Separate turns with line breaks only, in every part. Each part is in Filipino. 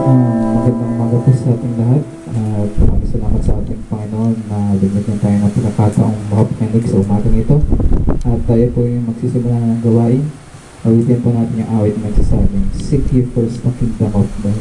Magandang umaga po sa ating lahat at maraming salamat sa ating Panginoon na binigyan tayo ng pagkakataong makapakinig sa umagang ito at tayo po yung magsisimula ng gawain. Awitin po natin yung awit na nagsasabing, "Seek ye first the kingdom of God."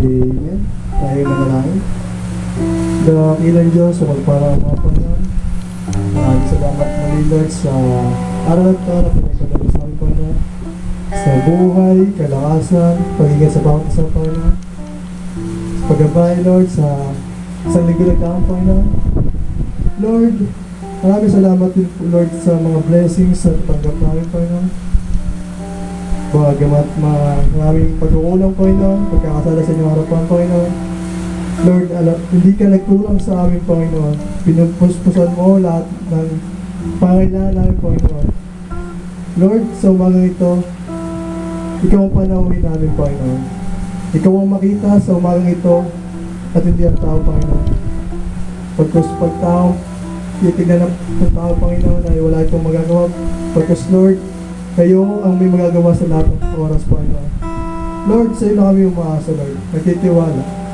Amen. Tayo manalangin. Dakilang Diyos sa magparang mga Panginoon. Maraming salamat muli Lord sa araw at araw na pinagkagawa sa amin Panginoon. Sa buhay, kalakasan, pag-ingat sa bawat isa Panginoon. Sa paggabay Lord sa isang linggo na taon Panginoon. Lord, maraming salamat din po Lord sa mga blessings sa tanggap namin Panginoon. Bagamat maraming pag-uulang Panginoon, pagkakasala sa inyong harapan Panginoon. Lord, hindi ka nagkulang sa amin Panginoon. Pinupuspusan mo lahat ng pangailangan namin Panginoon. Lord, sa umagang ito, ikaw ang panauhin namin Panginoon. Ikaw ang makita sa umagang ito at hindi ang tao Panginoon. Pagkus pagtao, titignan ng tao Panginoon ay wala itong magagawa. Pagkus Lord, kayo ang may magagawa sa lahat ng oras Panginoon. Lord, sa iyo na kami umaasa Lord. Nagtitiwala.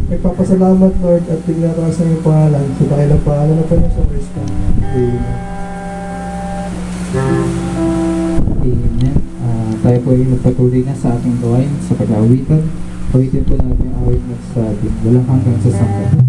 Nagpapasalamat Lord at pinataas ng iyong pangalan sa dakilang pangalan ng Panginoon sa Kristo. Amen.
Amen. Tayo po ay magpatuloy na sa ating gawain sa pag-aawitan. Awitin po natin ang awit na sa ating walang hanggang sa sangka.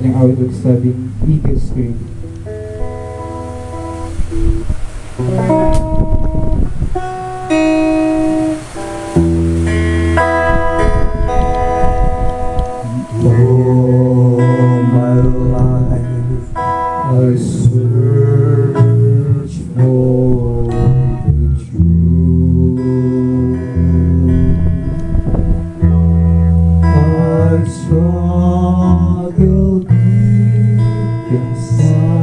kanyang awit nagsabing Eagle's Grave.
All my life I search for the truth. I struggle deep inside.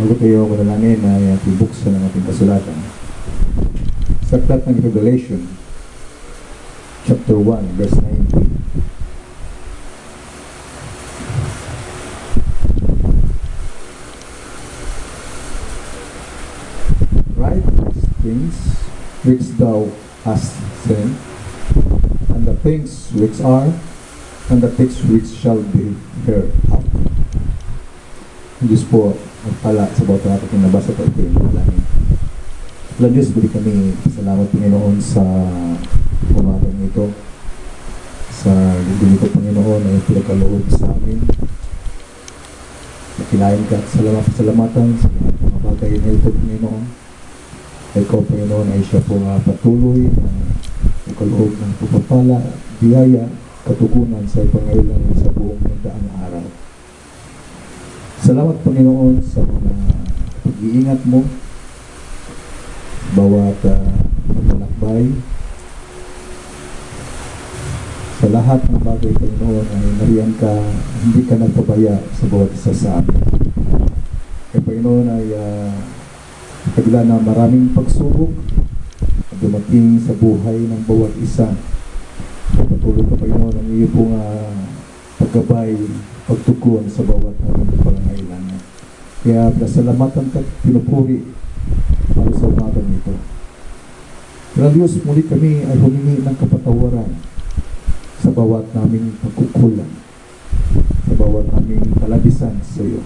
Bago tayo manalangin ay buksan ang ating kasulatan. Sa aklat ng Revelation, chapter 1, verse 19. Write these things which thou hast seen, and the things which are, and the things which shall be hereafter. Ang Diyos po magpala sa bawat natin kinabasa at ito yung manalangin. Lord Diyos, buli kami salamat Panginoon sa umagang ito, sa linggo nito Panginoon ay pinagkaloob sa amin. Nakilain ka at salamatan sa lahat ng mga bagay na ito Panginoon. Ikaw Panginoon ay siya po patuloy na nagkaloob ng pagpapala, biyaya, katugunan sa pangailangan sa buong nagdaang araw. Salamat Panginoon sa mga pag-iingat mo bawat maglalakbay sa lahat ng bagay Panginoon ay nariyan ka, hindi ka nagpabaya sa bawat isa sa amin. Kaya Panginoon ay kabila na maraming pagsubok at dumating sa buhay ng bawat isa. Patuloy ka Panginoon ang iyo pong paggabay, pagtugon sa bawat aming pangangailangan. Kaya pasalamatan ka, pinupuri para sa umagang ito. Kaya Diyos, muli kami ay humingi ng kapatawaran sa bawat naming pagkukulang, sa bawat naming kalabisan sa iyo.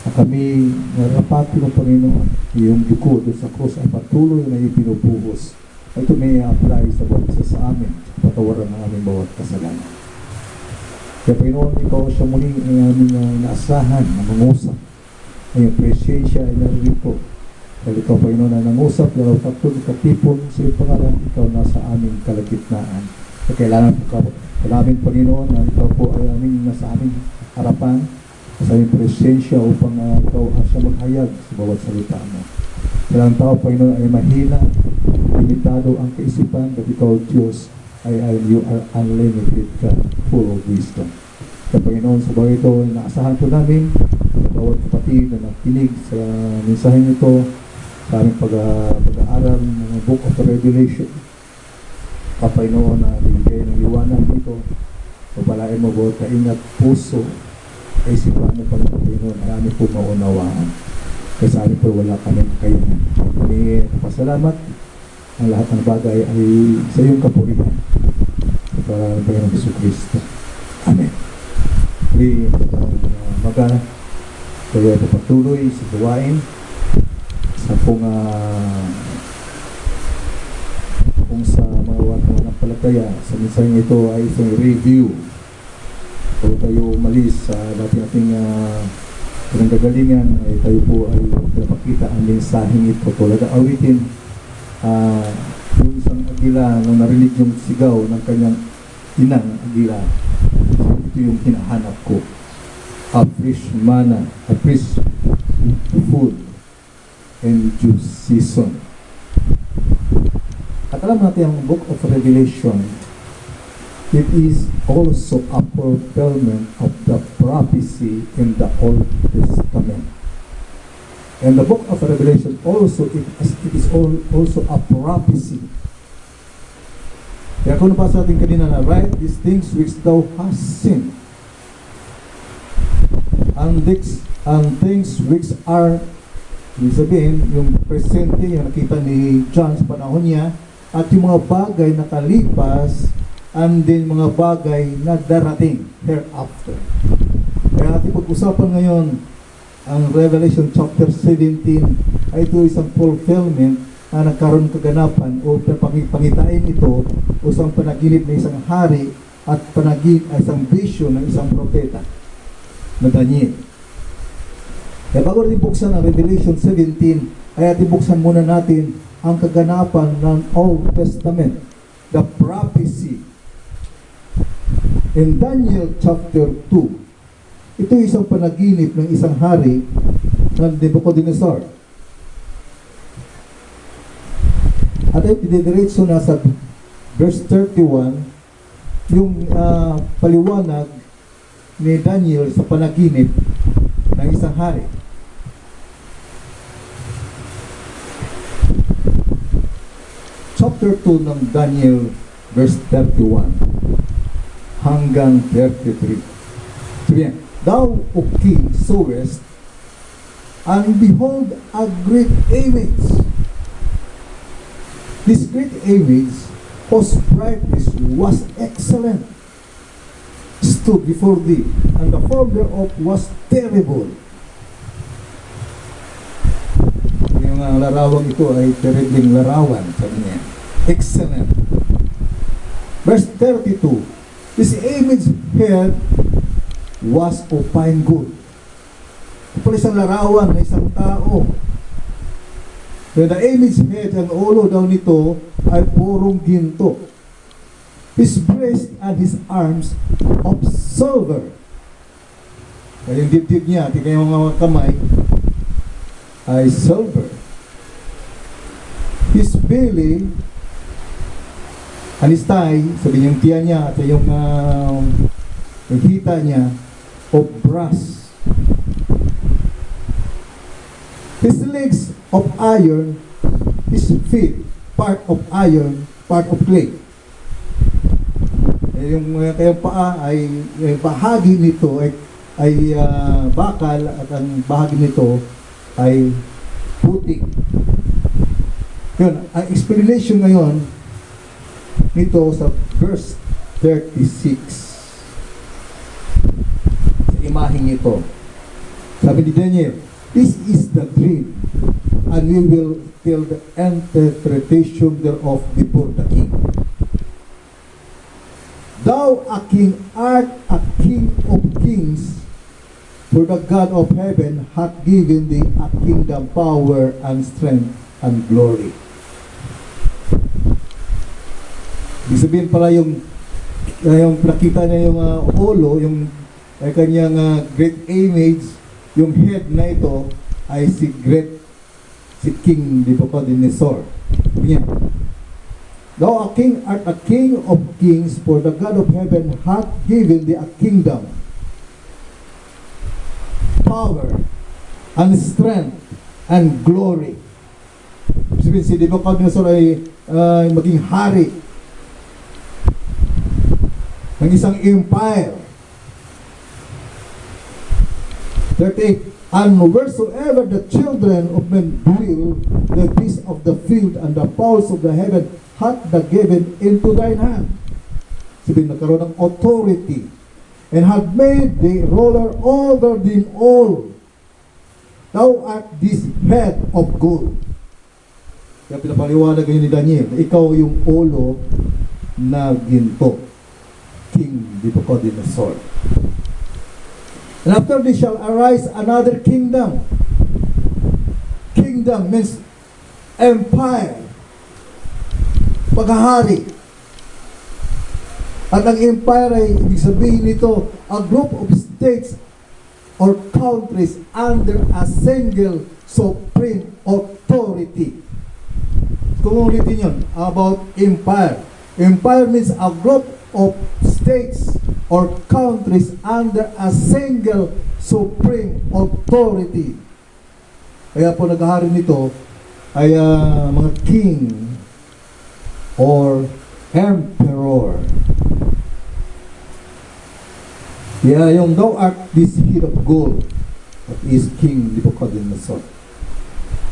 At kami narapati ng Panginoon, iyong dugo doon sa krus ay patuloy na ipinubuhos. Ito may apply sa bawat isa sa amin, patawaran ng aming bawat kasalanan. Kaya Panginoon, ikaw siya muli ang aming naasahan na mangusap. Ang presensya ay narito. Dahil ikaw Panginoon na nangusap, lalo tatlo katipon sa iyong pangalan, ikaw nasa aming kalagitnaan. Kaya kailangan po ka, maraming Panginoon na ikaw po ay aming nasa aming harapan, sa aming presensya upang ikaw siya maghayag sa bawat salita mo. Kailangan tao Panginoon ay mahina, limitado ang kaisipan, but ikaw Diyos you are unlimited God, full of wisdom. Kaya Panginoon, sa bagay ito, naasahan po namin sa bawat kapatid na nakinig sa mensaheng ito, sa aming pag-aaral ng Book of Revelation. Kaya Panginoon, na bibigay ng liwanag dito, pabalain mo bawat kaingat puso, kaisipan mo Panginoon, marami po maunawaan. Kaya sa amin po wala kami kakayanan. Kami pasalamat, ang lahat ng bagay ay sa iyong kapurihan. Para ng Panginoon Hesus Kristo. Amen. Hindi magana kaya patuloy sa gawain sa kung sa mga ng palataya sa mensaheng ito ay isang review. So tayo umalis sa dati nating pinanggagalingan ay tayo po ay pinapakita ang mensaheng ito tulad ng awitin. Yung isang agila nung narinig yung sigaw ng kanyang inang agila, ito yung hinahanap ko, a fresh manna, a fresh food and juice season. At alam natin ang Book of Revelation, it is also a fulfillment of the prophecy in the Old Testament. And the Book of Revelation also it is also a prophecy. Kaya kung nabasa natin kanina na write these things which thou hast seen, and things which are, ibig sabihin, yung presente, yung nakita ni John sa panahon niya, at yung mga bagay na kalipas, and then mga bagay na darating hereafter. Kaya ating pag-usapan ngayon ang Revelation chapter 17 ay ito isang fulfillment na nagkaroon kaganapan o pangitain ito o isang panaginip ng isang hari at isang vision ng isang propeta na Daniel. Kaya bago natin buksan ang Revelation 17 ay ating buksan muna natin ang kaganapan ng Old Testament, the prophecy. In Daniel chapter 2, ito isang panaginip ng isang hari ng Nebuchadnezzar. At ay didiretso na sa verse 31 yung paliwanag ni Daniel sa panaginip ng isang hari. chapter 2 ng Daniel, verse 31 hanggang 33. Sabi niya, Thou, O King, sawest, and behold a great image. This great image, whose brightness was excellent, stood before thee, and the form thereof was terrible. Yung larawang ito ay terribling larawan, sabi niya. Excellent. Verse 32, this image head was of fine gold. Ito pala isang larawan na isang tao. Then the image head, ang ulo daw nito ay purong ginto. His breast and his arms of silver. Kaya yung dibdib niya, tingnan yung mga kamay, ay silver. His belly and his thigh, sabi yung tiyan niya at yung hita niya, of brass. His legs of iron, his feet, part of iron, part of clay. Yung kayong paa ay yung bahagi nito ay bakal at ang bahagi nito ay putik. Yun, ang explanation ngayon nito sa verse 36 sa imaheng ito. Sabi ni Daniel, this is the dream, and we will tell the interpretation thereof before the king. Thou, a king, art a king of kings, for the God of heaven hath given thee a kingdom, power, and strength, and glory. Ibig sabihin pala yung nakita niya yung ulo, yung kanyang great image, yung head na ito ay si King Nebuchadnezzar. Yan. Thou a king art a king of kings, for the God of heaven hath given thee a kingdom, power, and strength, and glory. Sabihin, si Nebuchadnezzar ay maging hari ng isang empire. 38, and wheresoever the children of men dwell, the beasts of the field and the fowls of the heaven hath thou given into thine hand. Sabihin, nagkaroon ng authority, and hath made the ruler over them all. Thou art this head of gold. Kaya pinapaliwanag ngayon ni Daniel na ikaw yung ulo na ginto, King Nebuchadnezzar. And after this shall arise another kingdom. Kingdom means empire, paghahari. At ang empire ay ibig sabihin nito, a group of states or countries under a single supreme authority. Kung ulitin yun, about empire. Empire means a group of states or countries under a single supreme authority. Kaya po naghahari nito ay mga king or emperor. Yeah, yung thou art this head of gold, that is King Nebuchadnezzar.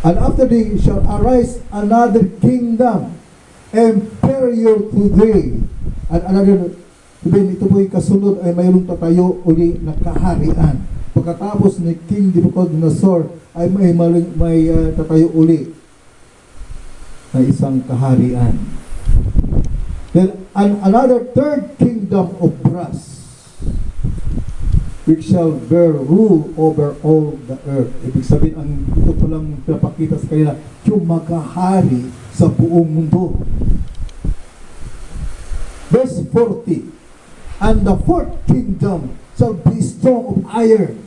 And after thee shall arise another kingdom, inferior to thee. And another, ito po yung kasunod ay mayroong tatayo uli na kaharian. Pagkatapos ni King Nebuchadnezzar ay may tatayo uli na isang kaharian. Then another third kingdom of brass, which shall bear rule over all the earth. Ibig sabihin, ang ito palang pinapakita sa kanila, yung maghahari sa buong mundo. Verse 40, and the fourth kingdom shall be strong of iron.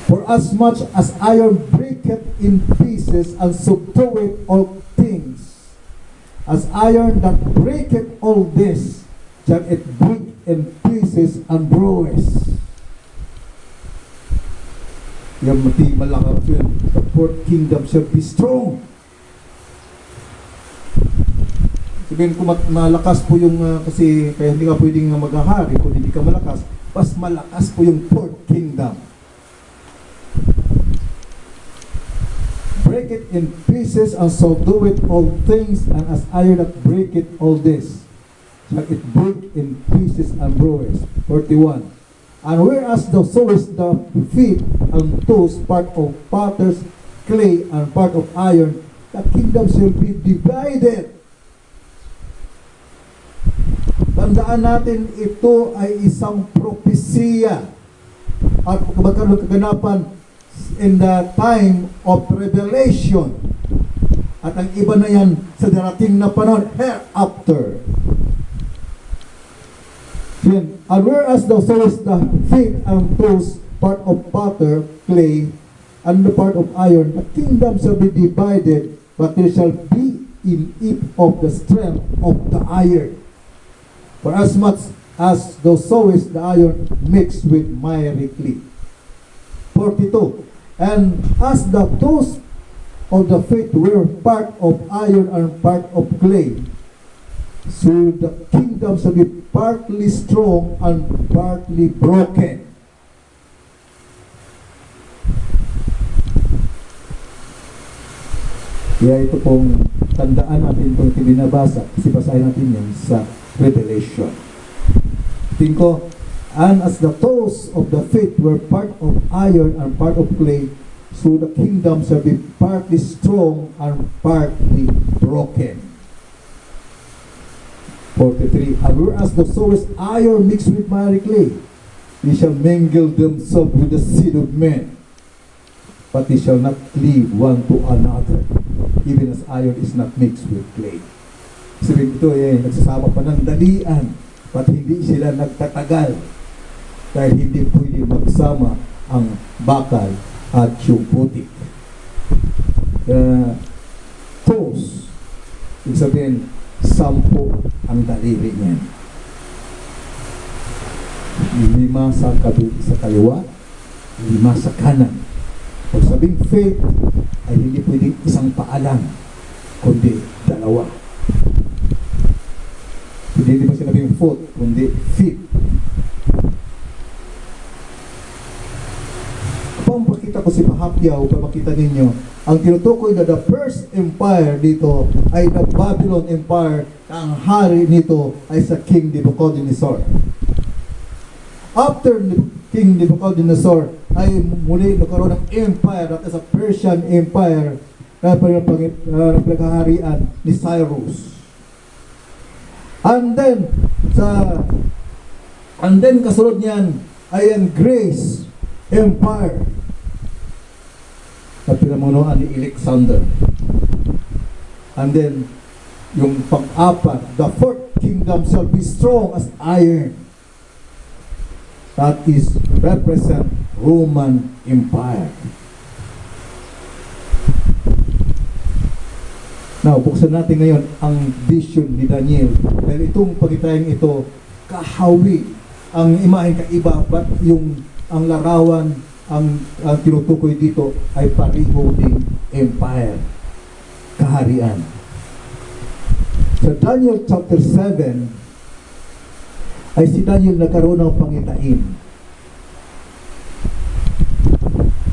For as much as iron breaketh in pieces and subdueth all things, as iron that breaketh all this, shall it break in pieces and bruise. Yung mati malakas yun. The fourth kingdom shall be strong. Sabihin ko malakas po yung kasi kaya hindi ka pwedeng maghahari kung hindi ka malakas. Mas malakas po yung fourth kingdom. Break it in pieces and subdue it all things, and as iron that break it all this, shall it break in pieces and bruise. 41. And whereas thou sawest the feet and toes, part of potter's clay and part of iron, the kingdom shall be divided. Tandaan natin, ito ay isang propesiya at magkaroon ng kaganapan in the time of revelation. At ang iba na yan sa darating na panahon, hereafter. Yan. And whereas thou sawest the feet and toes, part of potter, clay, and the part of iron, the kingdom shall be divided, but there shall be in it of the strength of the iron. For as much as thou sawest the iron mixed with miry clay. 42. And as the toes of the feet were part of iron and part of clay, so the kingdom shall be partly strong and partly broken. Kaya ito pong tandaan natin itong binabasa kasi basahin natin yan sa Revelation. Tingin ko, and as the toes of the feet were part of iron and part of clay, so the kingdom shall be partly strong and partly broken. 43. And whereas thou sawest iron mixed with miry clay, they shall mingle themselves with the seed of men, but they shall not cleave one to another, even as iron is not mixed with clay. Sabihin ito nagsasama pa ng dalian, but hindi sila nagtatagal dahil hindi pwede magsama ang bakal at yung putik. Toes, ibig sabihin, 10 ang daliri niyan. 5 sa kaliwa, 5 sa kanan. Pag sabing faith, ay hindi pwedeng isang paalang, kundi 2. Hindi ba sinabing foot, kundi feet. Kapag makita ko si Pahapyaw, kung makita ninyo, ang tinutukoy na the first empire dito ay the Babylon Empire. Ang hari nito ay sa King Nebuchadnezzar. After King Nebuchadnezzar ay muli nagkaroon ng empire, that is a Persian Empire na pagkakaharian ni Cyrus. And then kasunod niyan ay ang Grace Empire na pinamunuan ni Alexander. And then yung pang-apat, the fourth kingdom shall be strong as iron. That is represent Roman Empire. Now, buksan natin ngayon ang vision ni Daniel. Dahil itong pagitayang ito, kahawi. Ang imahen kaiba, but ang larawan, ang tinutukoy dito ay pareho ding empire. Kaharian. Sa Daniel chapter 7, ay si Daniel nagkaroon ng pangitain.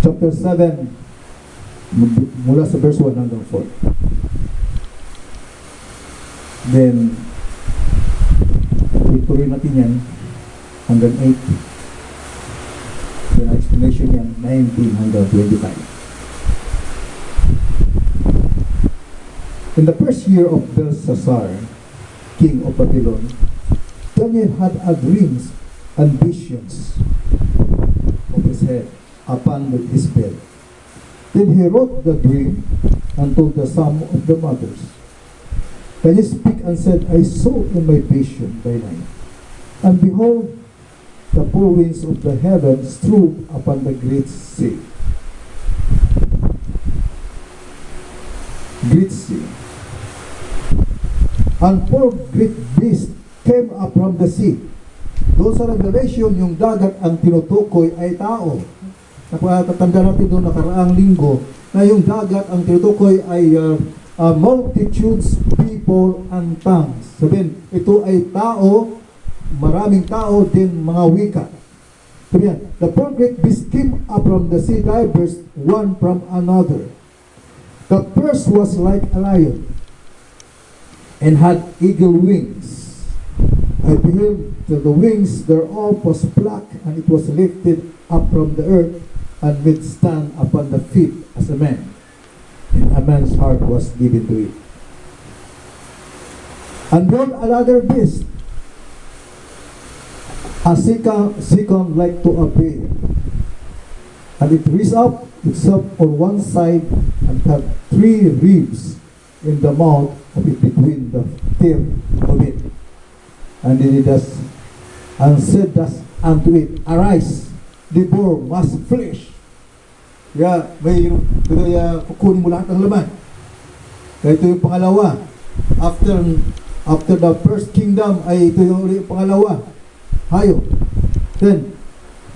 Chapter 7, mula sa verse 1 hanggang 4. Then, ituloy natin yan hanggang 8. Then, explanation yan, 19 hanggang 25. In the first year of Belshazzar, king of Babylon, Daniel had a dreams and visions of his head upon with his bed. Then he wrote the dream and told the sum of the mothers. Then he spake and said, I saw in my vision by night, and behold, the four winds of the heavens strewed upon the great sea. Great sea. And four great beasts came up from the sea. Doon sa Revelation, yung dagat ang tinutukoy ay tao. Napatatanda natin doon nakaraang linggo na yung dagat ang tinutukoy ay multitudes, people, and tongues. Sabihin, ito ay tao, maraming tao din mga wika. Sabihin, the four great beasts came up from the sea, diverse one from another. The first was like a lion and had eagle wings. I beheld till the wings thereof was black, and it was lifted up from the earth, and made stand upon the feet as a man. And a man's heart was given to it. And behold another beast, a second like to a bear. And it raised up itself on one side, and had 3 ribs in the mouth of it between the teeth of it. And it does, and said thus unto it, Arise, devour much flesh. Kaya kukunin mo lahat ng laman. Kaya ito yung pangalawa. After the first kingdom, ay ito yung pangalawa. Hayop. Then,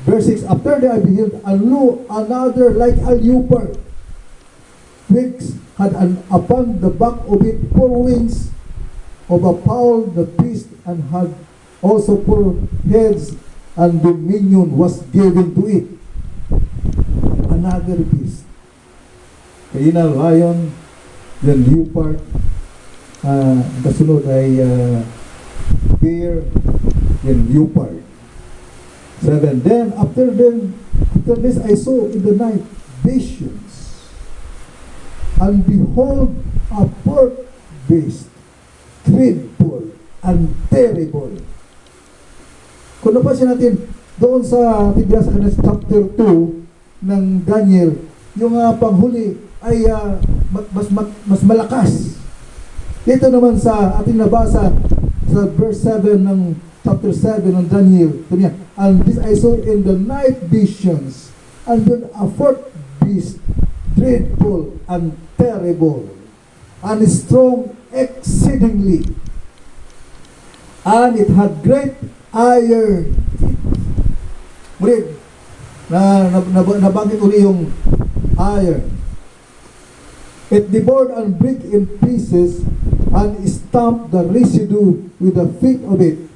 verse 6, after that I beheld another like a leopard, which had upon the back of it 4 wings of a fowl, the beast, and had also 4 heads, and dominion was given to it. Another beast. Kaya na lion, then leopard, kasunod ay bear, then leopard. 7. Then after this I saw in the night visions, and behold a fourth beast, dreadful and terrible. Kung napansin natin doon sa binasa kanina sa chapter 2 ng Daniel, yung panghuli ay mas malakas. Dito naman sa ating nabasa sa verse 7 ng chapter 7 ng Daniel, and this I saw in the night visions, and then a fourth beast, dreadful and terrible, and strong exceedingly, and it had great iron teeth. Mulit, nabanggit uli yung iron. It devoured and break in pieces, and stamped the residue with the feet of it.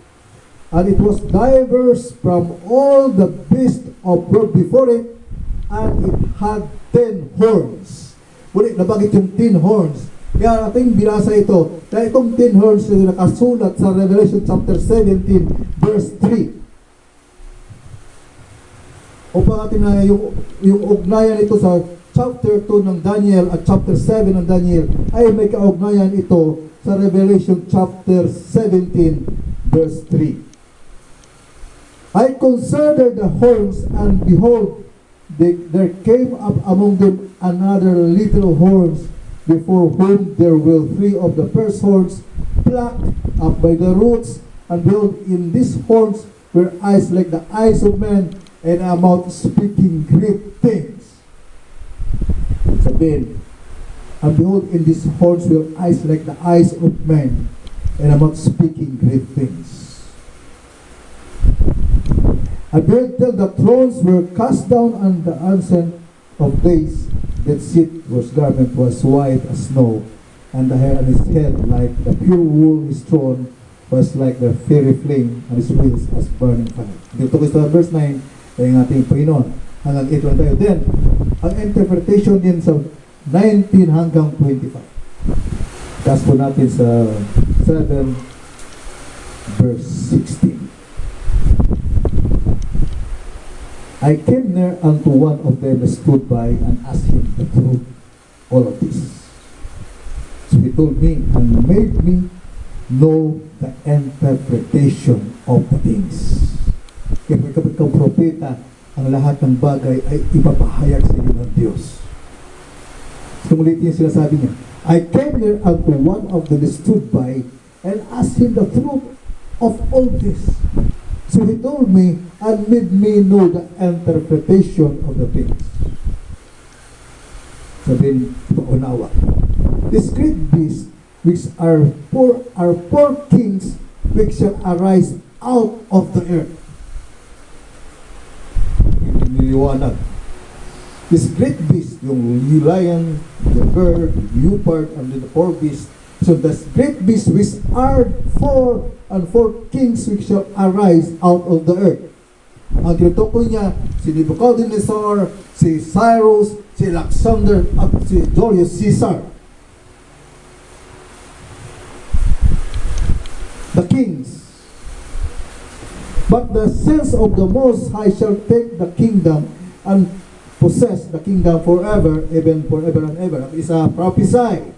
And it was diverse from all the beasts of brought before it, and it had 10 horns. Mulit, nabanggit yung 10 horns. Kaya ating binasa ito, dahil itong 10 horns na nakasulat sa Revelation chapter 17, verse 3. Upang natin na yung ugnayan ito sa chapter 2 ng Daniel at chapter 7 ng Daniel, ay may kaugnayan ito sa Revelation chapter 17, verse 3. I considered the horns, and behold, there came up among them another little horns, before whom there were 3 of the first horns plucked up by the roots, and behold, in these horns were eyes like the eyes of men, and a mouth speaking great things. Sabihin, and behold, in these horns were eyes like the eyes of men, and a mouth speaking great things. And behold, till the thrones were cast down, and the ancient of days that sit whose garment was white as snow, and the hair on his head like the pure wool. His throne was like the fiery flame, and his wheels as burning fire. Dito ko sa verse 9 ay ang ating Panginoon. Hanggang 8 lang tayo. Then, ang interpretation din sa 19 hanggang 25. Taas po natin sa 7 verse 16. I came near unto one of them that stood by, and asked him the truth, all of this. So he told me and made me know the interpretation of the things. Kaya kapag ikaw propeta, ang lahat ng bagay ay ipapahayag sa iyo ng Diyos. So mulit yung sinasabi niya, I came near unto one of them that stood by, and asked him the truth of all this. So he told me and made me know the interpretation of the things. Sabihin, paunawa. This great beast, which are four kings, which shall arise out of the earth. Niliwanag. This great beast, yung lion, the bird, the leopard, and the four beasts. So this great beast which are four kings which shall arise out of the earth. Ang tinutukoy niya, si Nebuchadnezzar, si Cyrus, si Alexander, at si Julius Caesar. The kings. But the sons of the Most High shall take the kingdom and possess the kingdom forever, even forever and ever. Ang isa, prophesy.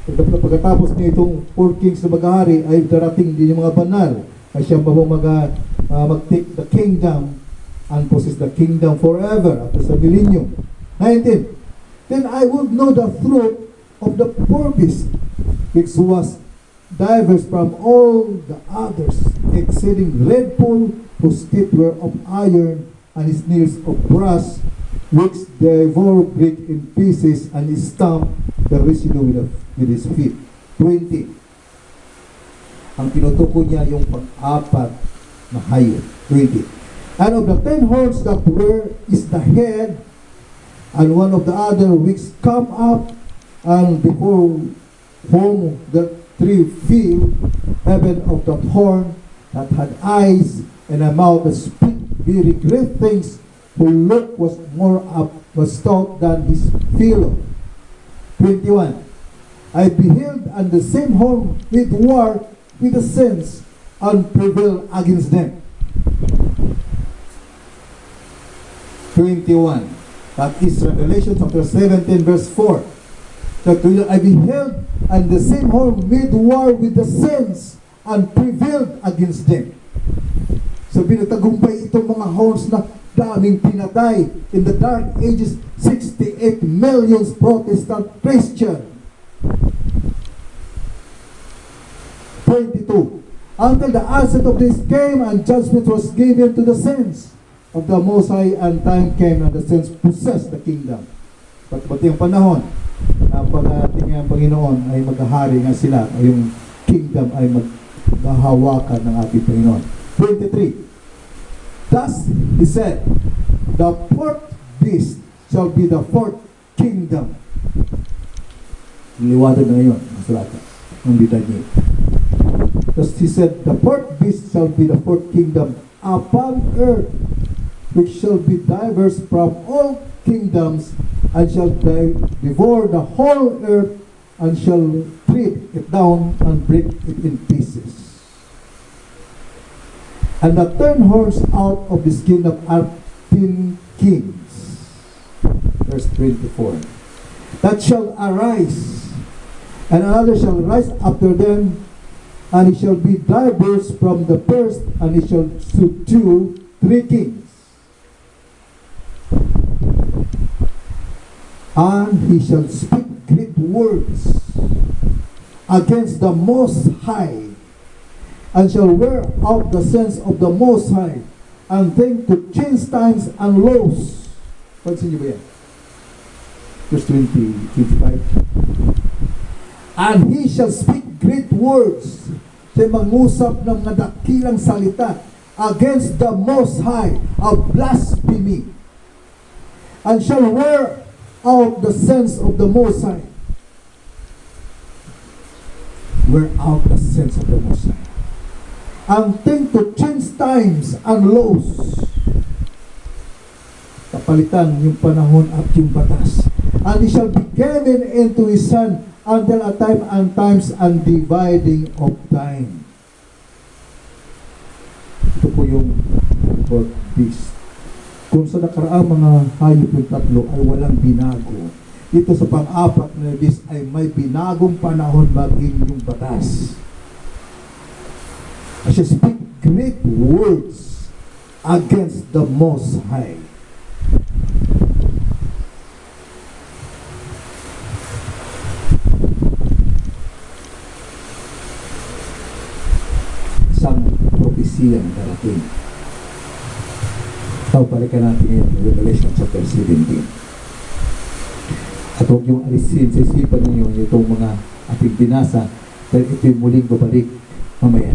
Pagkatapos niya itong four kings na maghahari, ay darating din yung mga banal. Ay siya mag-take the kingdom and possess the kingdom forever after sa millennium. 19. Then I would know the truth of the four beasts, which was diverse from all the others, exceeding dreadful, whose teeth were of iron, and his nails of brass, which devour break in pieces, and he stamp the residue with his feet. 20. Ang tinutukoy niya yung pang-apat na hayop. 20. And of the 10 horns that were is the head, and one of the other which come up, and before whom the three fell, even of that horn that had eyes and a mouth that speak very great things, who look was more up was stout than his fellow. 21. I beheld, and the same horn did war with the saints and prevail against them. 21. That is Revelation chapter 17 verse 4. So I beheld, and the same horn made war with the saints and prevailed against them. So pinatagumpay itong mga horns na daming pinatay in the dark ages, 68 million Protestant Christian. 22. Until the onset of this came, and judgment was given to the saints of the Most High, and time came, and the saints possessed the kingdom. Pagpati ang panahon, ang pag-ating ang Panginoon ay maghahari nga sila, ay yung kingdom ay maghahawakan ng ating Panginoon. 23. Thus he said, the fourth beast shall be the fourth kingdom. Liwanag na ngayon, masulata, ng Litany. Thus he said, the fourth beast shall be the fourth kingdom upon earth, which shall be diverse from all kingdoms, and shall devour the whole earth, and shall tread it down and break it in pieces. And the 10 horns out of this kingdom are 10 kings. Verse 24. That shall arise, and another shall rise after them, and he shall be diverse from the first, and he shall subdue 3 kings. And he shall speak great words against the Most High, and shall wear out the sense of the Most High, and think to change times and laws. Pansin niyo ba yan? Verse 25. And he shall speak great words, siya mangusap ng mga dakilang salita against the Most High, of blasphemy, and shall wear out the sense of the Most High. Wear out the sense of the Most High, and think to change times and laws. Kapalitan yung panahon at yung batas. And he shall be given into his hand until a time and times and dividing of time. Ito po yung fourth beast. Kung sa nakaraang mga hayop yung tatlo ay walang binago, dito sa pang-apat na beast ay may binagong panahon maging yung batas. I shall speak great words against the Most High. Isang propesiyang darating. So, balikan natin ngayon Revelation chapter 17. At huwag yung alisin sa isipan ninyo itong mga ating binasa dahil ito yung muling babalik mamaya.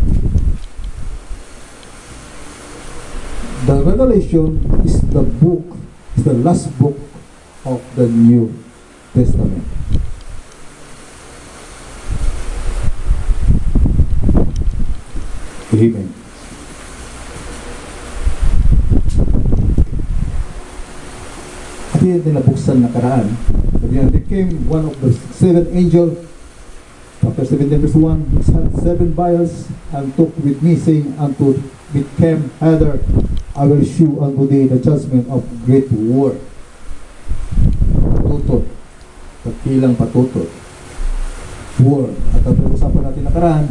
The Revelation is the book, It's the last book of the New Testament. Amen. At yun nilabuksan nakaraan. There came one of the seven angels, chapter 17 verse 1, which had 7 vials, and took with me, saying unto me, Come hither, I will shew unto thee the judgment of great war. Patutot. Pagkilang patutot. War. At ang pag-usapan natin nakaraan,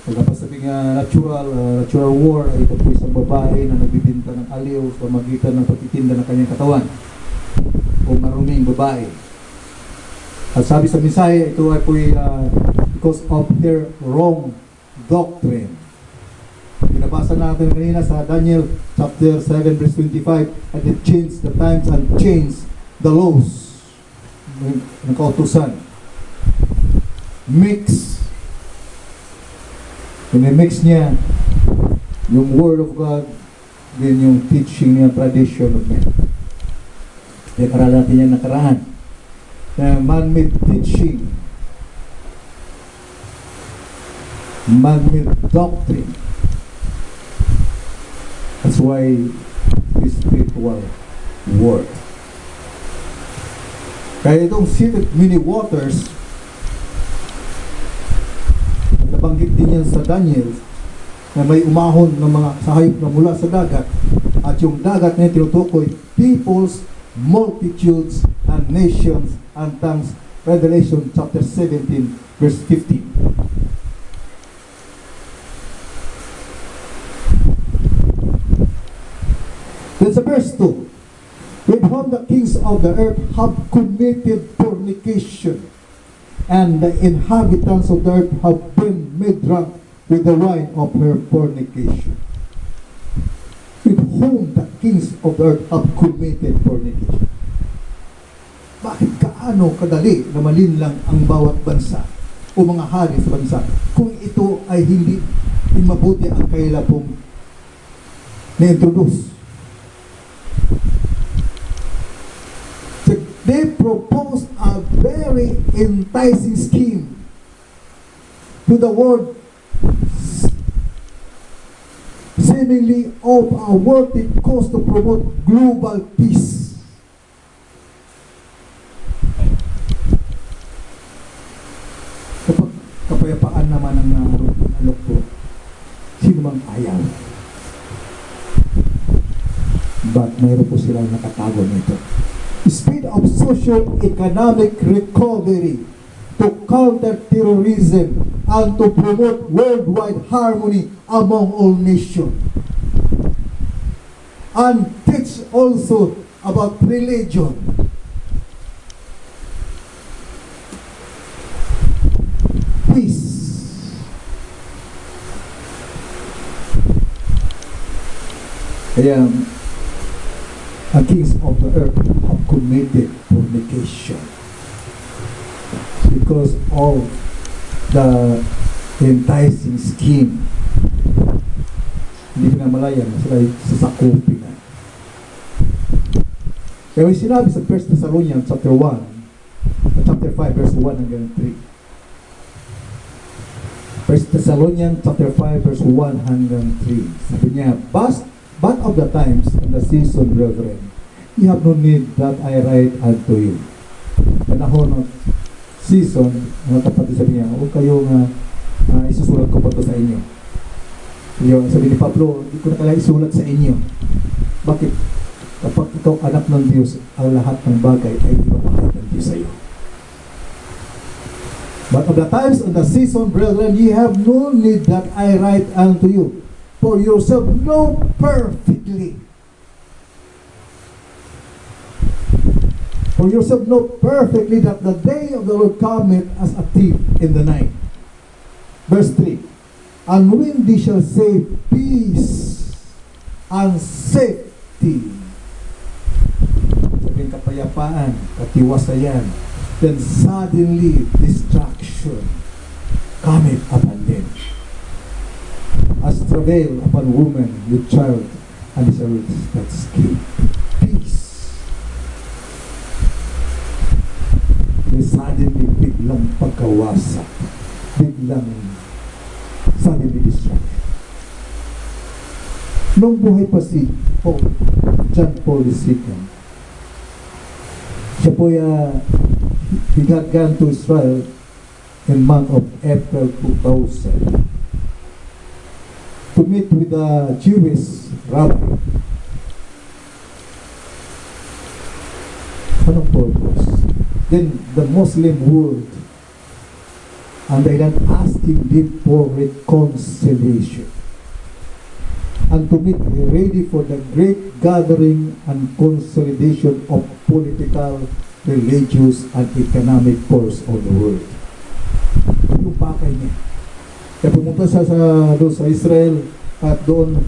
pagkapasabing natural war, ay ito po isang babae na nagbibinta ng aliw sa magitan ng pagtitinda ng kanyang katawan. O maruming babae. At sabi sa mensahe, ito ay po because of their wrong doctrine. Pinabasa natin kanina sa Daniel chapter 7 verse 25, and it changed the times and changed the laws ng kautusan. Mix. Mix niya yung Word of God din yung teaching niya, tradition of men. Kaya karala natin yan nakaraan. Man-made teaching, man-made doctrine. That's why this spiritual word. Kaya itong seated many waters, nabanggit din yan sa Daniel, na may umahon ng mga sahayop na mula sa dagat, at yung dagat na tinutukoy, peoples, multitudes, and nations, and tongues. Revelation chapter 17 verse 15. Then sa verse 2, with whom the kings of the earth have committed fornication, and the inhabitants of the earth have been made drunk with the wine of her fornication. With whom the kings of the earth have committed fornication. Bakit kaano kadali na malinlang ang bawat bansa o mga hari sa bansa kung ito ay hindi mabuti ang kaila pong na-introduce? So they proposed a very enticing scheme to the world, seemingly of a worthy cause to promote global peace. Kapag kapayapaan naman ang alok po, sino mang ayaw. But mayroon po silang nakatago nito. Speed of socio-economic recovery to counter terrorism and to promote worldwide harmony among all nations. And teach also about religion. Peace. Kaya ang kings of the earth have committed fornication because of the enticing scheme. Hindi pinamalayan na sila sasakupin na. Kaya may sinabi sa 1 Thessalonians chapter 1 chapter 5 verse 1 hanggang 3. 1 Thessalonians chapter 5 verse 1 hanggang 3. Sabi niya, But of the times and the season, brethren, you have no need that I write unto you. Panahon ng season, mga kapatid, sabi niya, huwag kayo nga isusulat ko pa to sa inyo. Sabi ni Pablo, hindi ko na kailangan isulat sa inyo. Bakit? Kapag ikaw anak ng Diyos, ang lahat ng bagay ay ipapakita ng Diyos sa iyo. But of the times and the season, brethren, ye have no need that I write unto you. For yourself know perfectly. For yourself know perfectly that the day of the Lord cometh as a thief in the night. Verse 3. And when they shall say peace and safety, sabihin kapayapaan, katiwasayan, then suddenly destruction cometh upon them. As travail upon woman with child, and shall that escape. Peace suddenly biglang pagkawasak, biglang suddenly destruction. Nung buhay pa si John Paul II, siya po he got gone to Israel in month of April 2000 to meet with a Jewish rabbi. Anong purpose? Then the Muslim world and they then asking them for reconciliation and to meet ready for the great gathering and consolidation of political, religious, and economic force of the world. Yung pakay niya. Kaya pumunta siya doon sa Israel at doon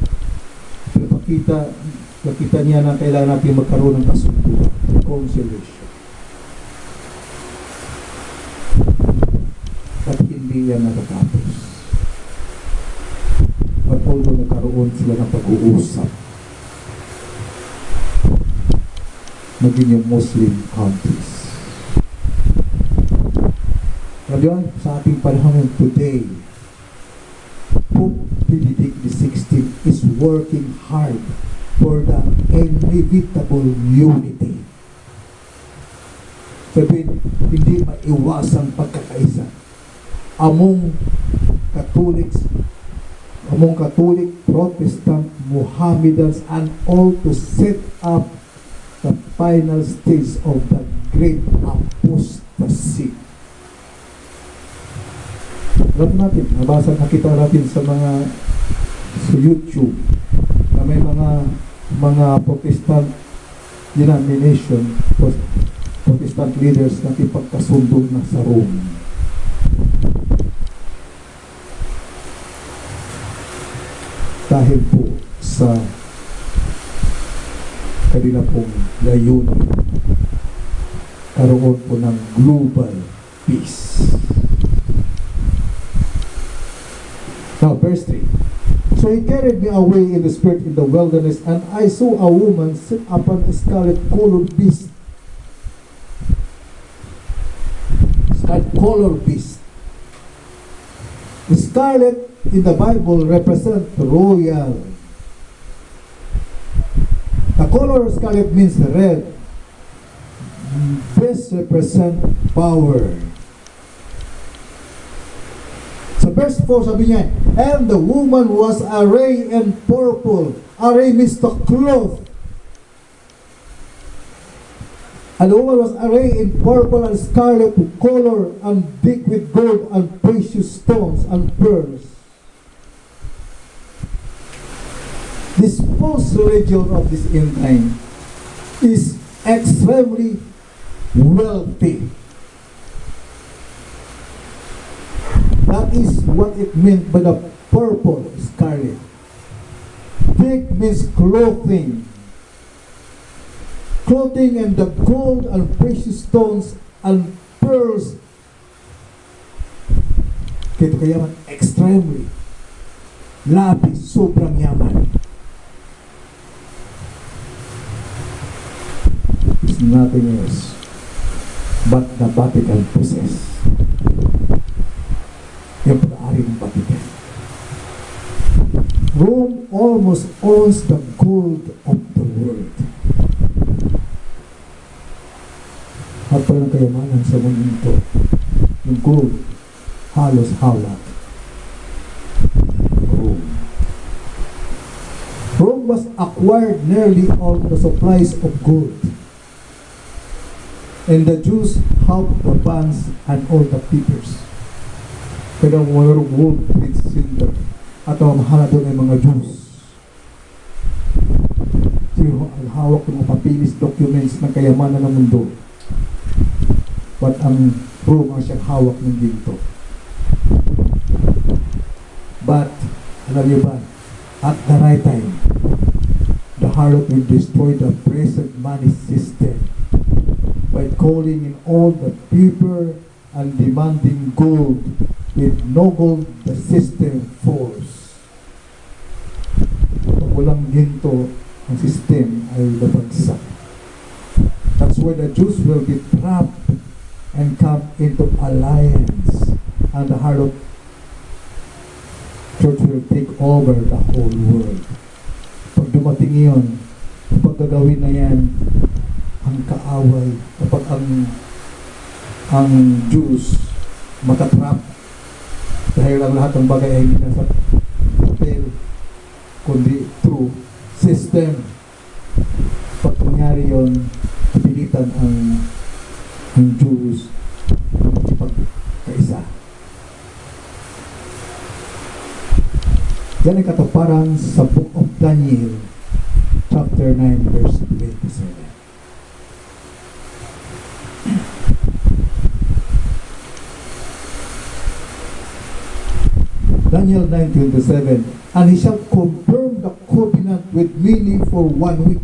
nakita niya na kailangan natin magkaroon ng kasunduan, reconciliation. At hindi yan natatapos. At although nagkaroon sila ng pag-uusap, maging yung Muslim countries. Ngayon, sa ating panahon today, Pope Benedict XVI is working hard for the inevitable unity. Sabihin, hindi maiwasang pagkakaisa among Catholic, Protestant, Mohammedans, and all to set up the final stage of the great apostasy. Alam natin, nakita natin sa YouTube na may mga Protestant denomination, Protestant leaders na kipagkasundo na sa Rome. Dahil po sa kanila pong layunin, karoon po ng global peace. Now, verse 3. So he carried me away in the spirit in the wilderness, and I saw a woman sit upon a scarlet-colored beast. Scarlet-colored beast. The scarlet in the Bible represents royal. The color of scarlet means red. This represents power. Sa verse 4 sabi niya, and the woman was arrayed in purple. Array means to cloth. And the woman was arrayed in purple and scarlet color and decked with gold and precious stones and pearls. This false religion of this end time is extremely wealthy. That is what it meant by the purple scarlet. Thick means clothing. Clothing and the gold and precious stones and pearls. Kaya kayaman, extremely. Labis, sobrang yaman. It's nothing else but the Vatican possess. Yung pag-aari ng Vatican. Rome almost owns the gold of the world. At parang kayamanan sa mundo, yung gold, halos hawak. Rome was acquired nearly all the supplies of gold. And the Jews helped the bands and all the peoples. Kaya mayroong World Trade Center at mahala doon ay mga Jews. Sino ang hawak ng mga papilis documents ng kayamanan ng mundo. But ang Rome ang siyang hawak ng ginto. But, alam niyo ba, at the right time, the harlot will destroy the present money system by calling in all the people and demanding gold. With no gold, the system falls. Pag walang ginto, ang system ay babagsak. That's why the Jews will be trapped and come into alliance, and the harlot church will take over the whole world. Pag dumating yun, kapag gagawin na yan, ang kaaway, kapag ang Jews makatrap dahil ang lahat ng bagay ay hindi nasa papel kundi through system. Pag nangyari yun, pilitan ang Jews na magkipagkaisa. Yan ay katuparan sa Book of Daniel chapter 9 verse 27. Daniel 9:27, and he shall confirm the covenant with many for 1 week.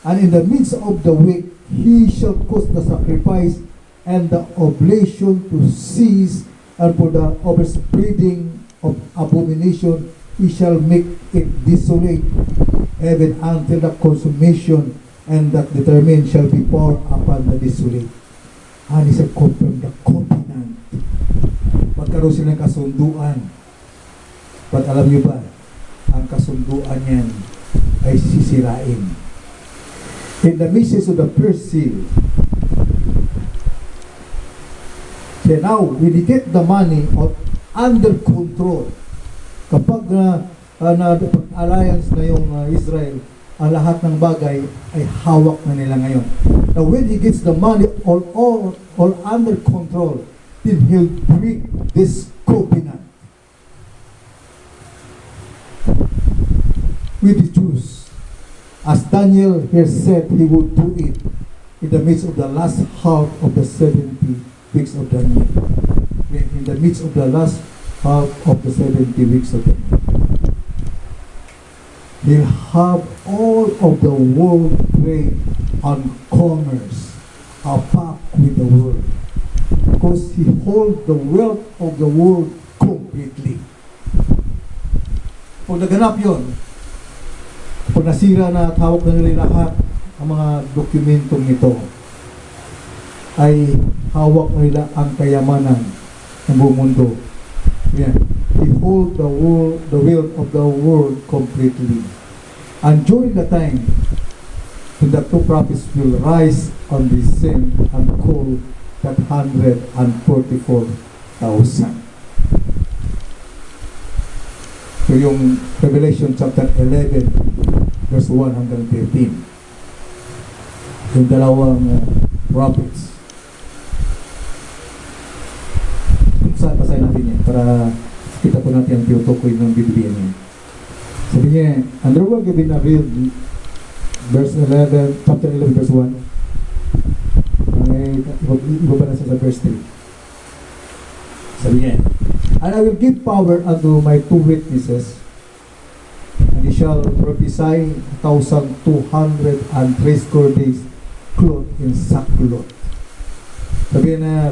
And in the midst of the week, he shall cause the sacrifice and the oblation to cease, and for the overspreading of abomination, he shall make it desolate, even until the consummation, and that determined shall be poured upon the desolate. And he shall confirm the covenant. Magkaroon silang kasunduan. But alam niyo ba, ang kasunduan yan ay sisirain. In the midst of the first seal, so now, when you get the money under control, kapag alliance na yung Israel, ang lahat ng bagay ay hawak na nila ngayon. Now, when he gets the money all under control, then he'll break this covenant with the Jews. As Daniel here said, he would do it in the midst of the last half of the 70 weeks of Daniel. In the midst of the last half of the 70 weeks of Daniel. He'll have all of the world trade and commerce a pact with the world. Because he holds the wealth of the world completely. Pag naganap yun, pag nasira na at hawak na nila lahat ang mga dokumentong ito, ay hawak na nila ang kayamanan ng buong mundo. Yeah. He holds the wealth of the world completely. And during the time when the two prophets will rise on the scene and call that 144,000. So yung Revelation chapter 11 verse 113. Yung dalawang prophets. Basahin natin yan para kita po natin ang tinutukoy ng Biblia niya. Sabi niya, and there will give in a real verse 11, chapter 11 verse 1. Ay, iba ba na sa verse 3? Sabi niya, and I will give power unto my two witnesses, and they shall prophesy 1,203 days, clothed in sackcloth. Sabi na,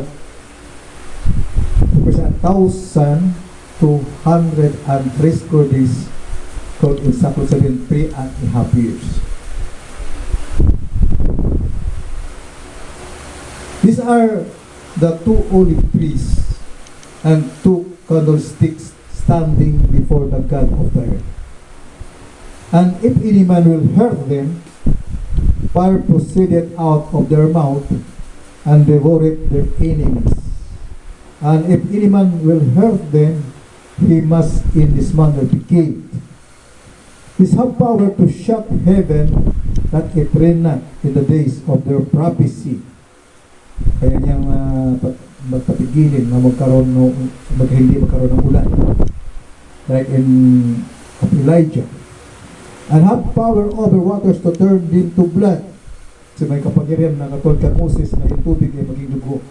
1,203 days, clothed in sackcloth, sabihin 3.5 years. These are the two olive trees and two candlesticks standing before the God of the earth. And if any man will hurt them, fire proceeded out of their mouth and devoured their enemies. And if any man will hurt them, he must in this manner be killed. He have power to shut heaven that it rain not in the days of their prophecy. Kaya niyang magpapigilin na hindi magkaroon ng ulan. Like in of Elijah. And have power over waters to turn into blood. So may kapangyarihan na katulad kay Moses na yung tubig ay maging dugo.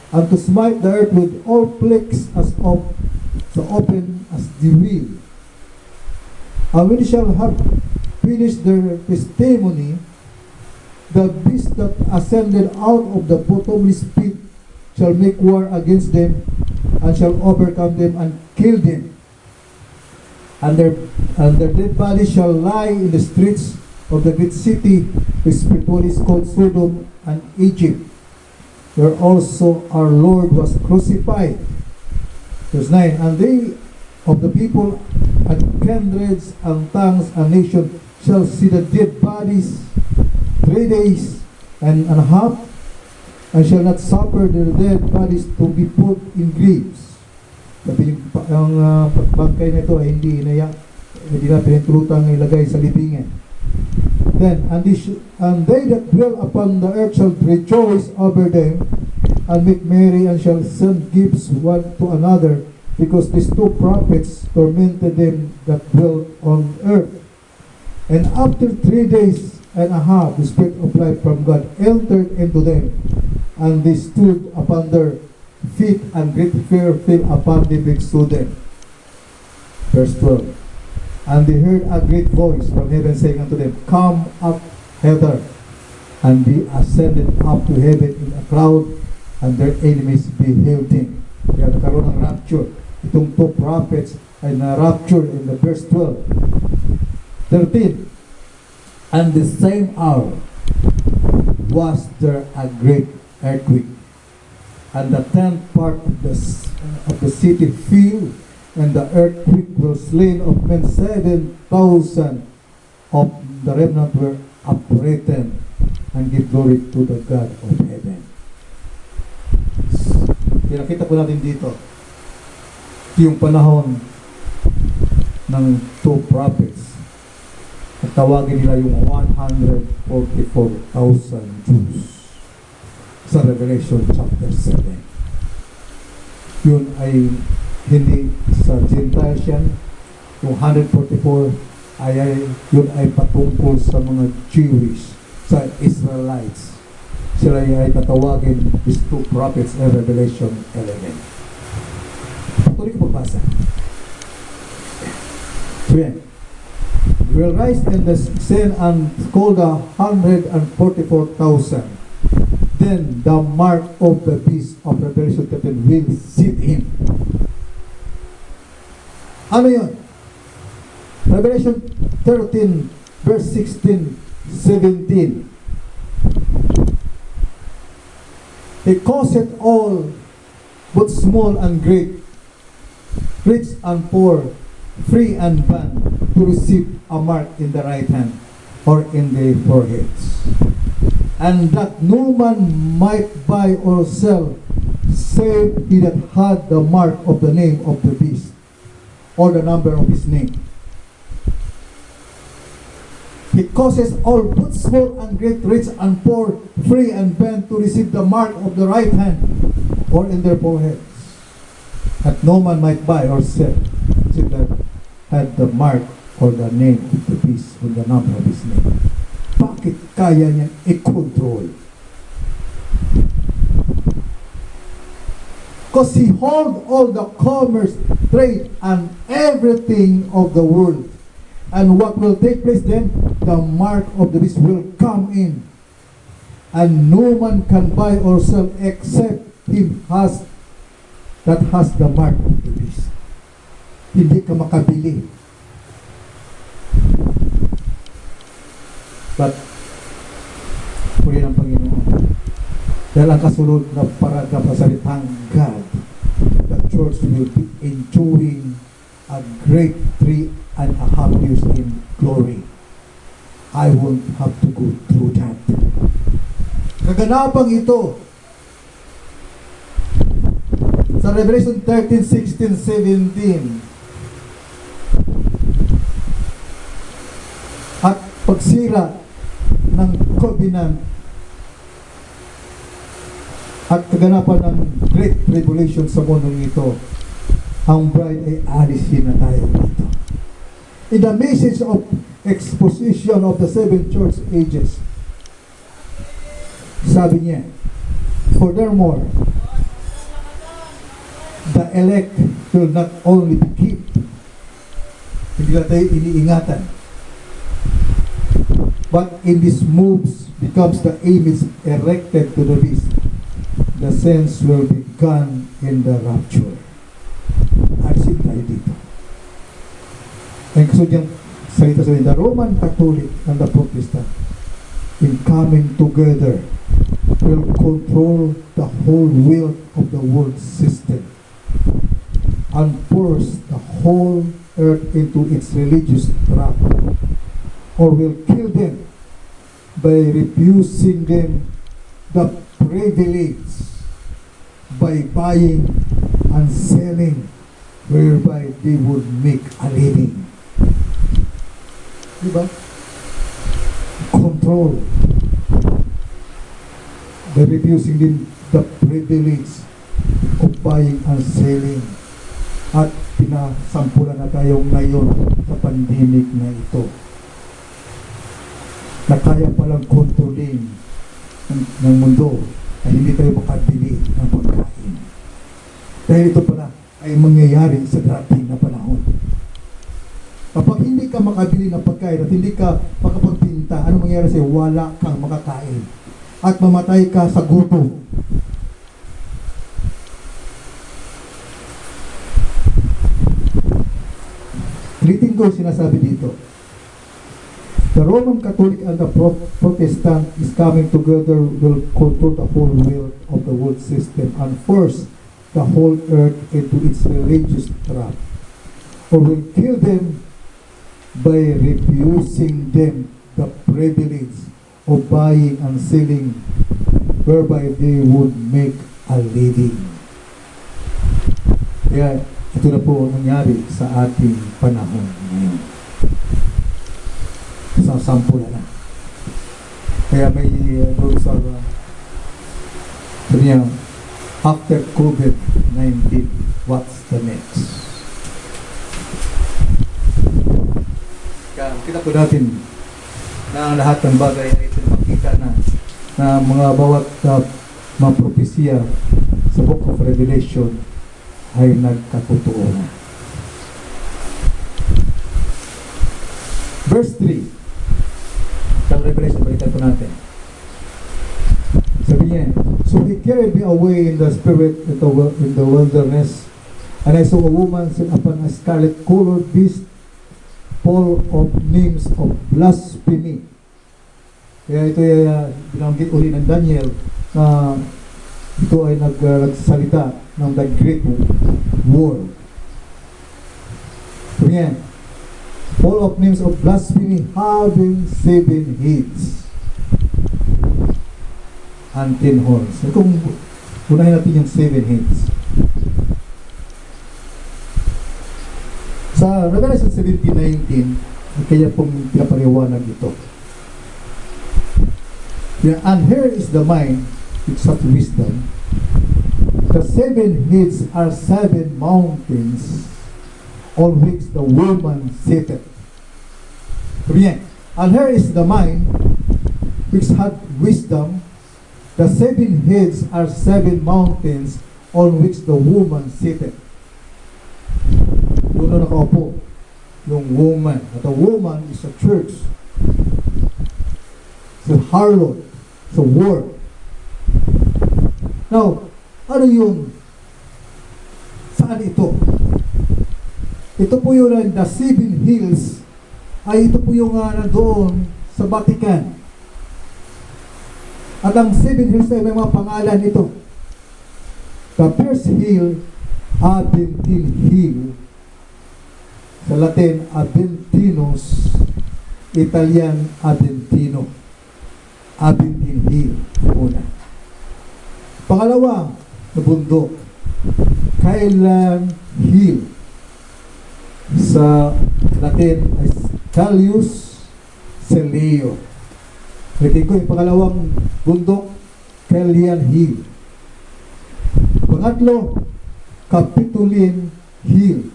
And to smite the earth with all plagues as of so open as the wheel. And when they shall have finished their testimony, the beast that ascended out of the bottomless pit shall make war against them, and shall overcome them and kill them. And their dead bodies shall lie in the streets of the great city, which spiritually is called Sodom and Egypt, where also our Lord was crucified. Verse 9, and they of the people and kindreds and tongues and nations shall see the dead bodies 3 days and a half, and shall not suffer their dead bodies to be put in graves. Sabi yung bangkay na ito ay hindi na pinintulutang ilagay sa libingan. Then, and they that dwell upon the earth shall rejoice over them, and make merry, and shall send gifts one to another, because these two prophets tormented them that dwell on earth. And after 3 days and a half, the Spirit of life from God entered into them, and they stood upon their feet, and great fear fell upon them which stood them. Verse 12. And they heard a great voice from heaven saying unto them, Come up hither. And they ascended up to heaven in a cloud, and their enemies beheld him. Kaya nagkaroon ng rapture. Itong two prophets ay na-rapture in the verse 12. 13. And the same hour was there a great earthquake, and the 10th part of the city fell, and the earthquake were slain of men 7,000 of the remnant were upraten, and give glory to the God of heaven. Pinakita po natin dito, ito yung panahon ng two prophets. At tawagin nila yung 144,000 Jews sa Revelation chapter 7. Yun ay hindi sa Gentiles yan. Yung 144 yun ay patungkol sa mga Jewish, sa Israelites. Sila ay tatawagin these two prophets in Revelation 11. Patuloy ko pagbasa. So yan. Will rise in the sin and call the 144,000. Then the mark of the beast of Revelation 13 will sit him. Ano yun? Revelation 13 verse 16, 17. He causeth all, both small and great, rich and poor, free and bond, to receive a mark in the right hand or in the foreheads, and that no man might buy or sell save he that had the mark of the name of the beast or the number of his name. He causes all, both small and great, rich and poor, free and bond, to receive the mark of the right hand or in their foreheads, that no man might buy or sell save that had the mark or the name of the beast or the number of his name. Bakit kaya niya i-control? Because he hold all the commerce, trade, and everything of the world. And what will take place then? The mark of the beast will come in. And no man can buy or sell except him that has the mark of the beast. Hindi ka makabili. But, puri ng Panginoon, dahil ang kasunod na paragraph sa salitang God, the church will be enjoying a great 3.5 years in glory. I won't have to go through that. Kaganapang ito sa Revelation 13, 16, 17. At pagsira ng covenant at kaganapan ng Great Tribulation sa mundong ito, ang bride ay alisin na tayo dito. In the message of exposition of the seven church ages, sabi niya, furthermore, the elect will not only be kept, hindi na tayo iniingatan, but in these moves becomes the image erected to the beast. The saints will be gone in the rapture. Alisin tayo dito. Ang kasunod salita sa the Roman Catholic and the Protestant in coming together will control the whole wheel of the world system and force the whole earth into its religious trap, or will kill them by refusing them the privilege by buying and selling, whereby they would make a living. Diba? Control. By refusing them the privilege of buying and selling. At pinasampulan na tayo ngayon sa pandemic na ito, na kaya palang kontrolin ng mundo ay hindi tayo makabili ng pagkain. Dahil ito pala ay mangyayari sa darating na panahon. Kapag hindi ka makabili ng pagkain at hindi ka makapagpinta, ano mangyayari sa'yo? Wala kang makakain. At mamatay ka sa gutom. Ulitin ko sinasabi dito. The Roman Catholic and the Protestant is coming together will control the whole world of the world system and force the whole earth into its religious trap, or will kill them by refusing them the privilege of buying and selling, whereby they would make a living. Kaya ito na po ang nangyari sa ating panahon ngayon. Sa sampula na. Kaya may doon sa niya, after COVID-19, what's the next? Kaya kita po natin na lahat ng bagay ay ito makita na mga bawat mga propesya sa Book of Revelation ay nagkatotoo na. Verse 3 sa Revelation, balikan po natin. Sabi niya, so he carried me away in the spirit in the wilderness, and I saw a woman sit upon a scarlet-colored beast full of names of blasphemy. Kaya ito ay binanggit uli ng Daniel na ito ay nagsalita ng the Great War. So yan, full of names of blasphemy, having 7 heads and 10 horns. So kung unahin natin yung 7 heads. Sa Revelation 17:19, kaya pong pinapaliwanag ito. Yeah, and here is the mind with such wisdom. The 7 heads are 7 mountains on which the woman sitteth. Bien. And here is the mind which had wisdom. The 7 heads are 7 mountains on which the woman sitteth. Doon na nakaupo yung woman. At the woman is a church. It's a harlot. It's a word. Now, ano yung saan ito? Ito po yung the 7 hills ay ito po yung nandoon sa Vatican. At ang 7 hills ay may mga pangalan ito. The first hill, Aventine Hill. Sa Latin, Aventinus. Italian, Aventino. Aventine Hill. Una. Pangalawa, na bundok, Kailan Hill. Sa Latin ay Callius Celeo. Ulitin ko, yung pangalawang bundok, Kailan Hill. Pangatlo, Capitoline Hill.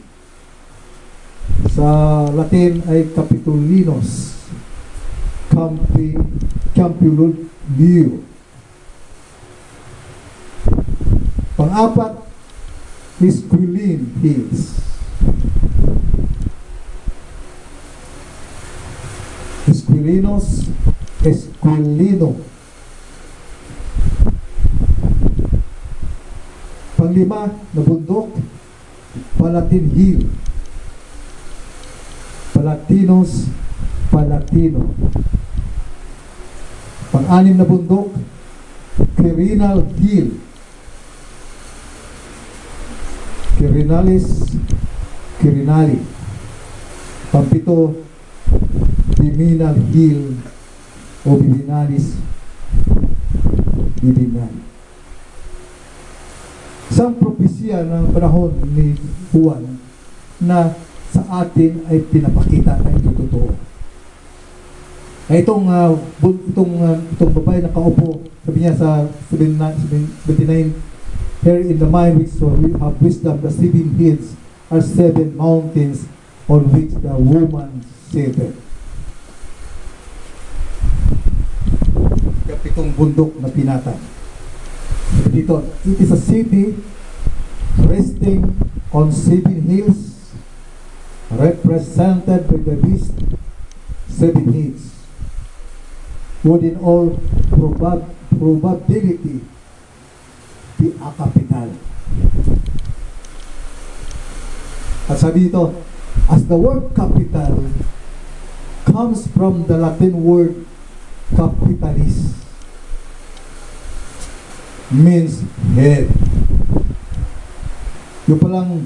Sa Latin ay Capitolinos. Campulonio. Pang-apat, Esquiline Hills. Esquilinos, Esquilino. Pang-lima na bundok, Palatine Hill. Palatinos, Palatino. Pang-anim na bundok, Quirinal Hill. Quirinali. Pampito, Biminal Hill o Bibinalis Bibinal. Isang propesya ng panahon ni Juan na sa atin ay pinapakita na ito totoo. Na itong babae na kaupo, sabi niya sa 79, here in the mind which we have wisdom, the 7 hills are 7 mountains on which the woman sitteth. Kapitong bundok na pinatan. Dito, it is a city resting on 7 hills represented by the beast 7 heads. Would in all probability be a capital. At sabi dito, as the word capital comes from the Latin word capitalis, means head. Yung palang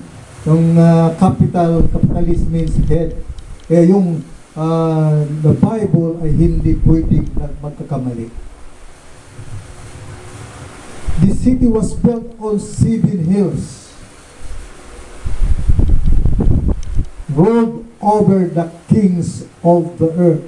capitalis means head. Yung the Bible ay hindi pwedeng magkakamali. The city was built on 7 hills, ruled over the kings of the earth,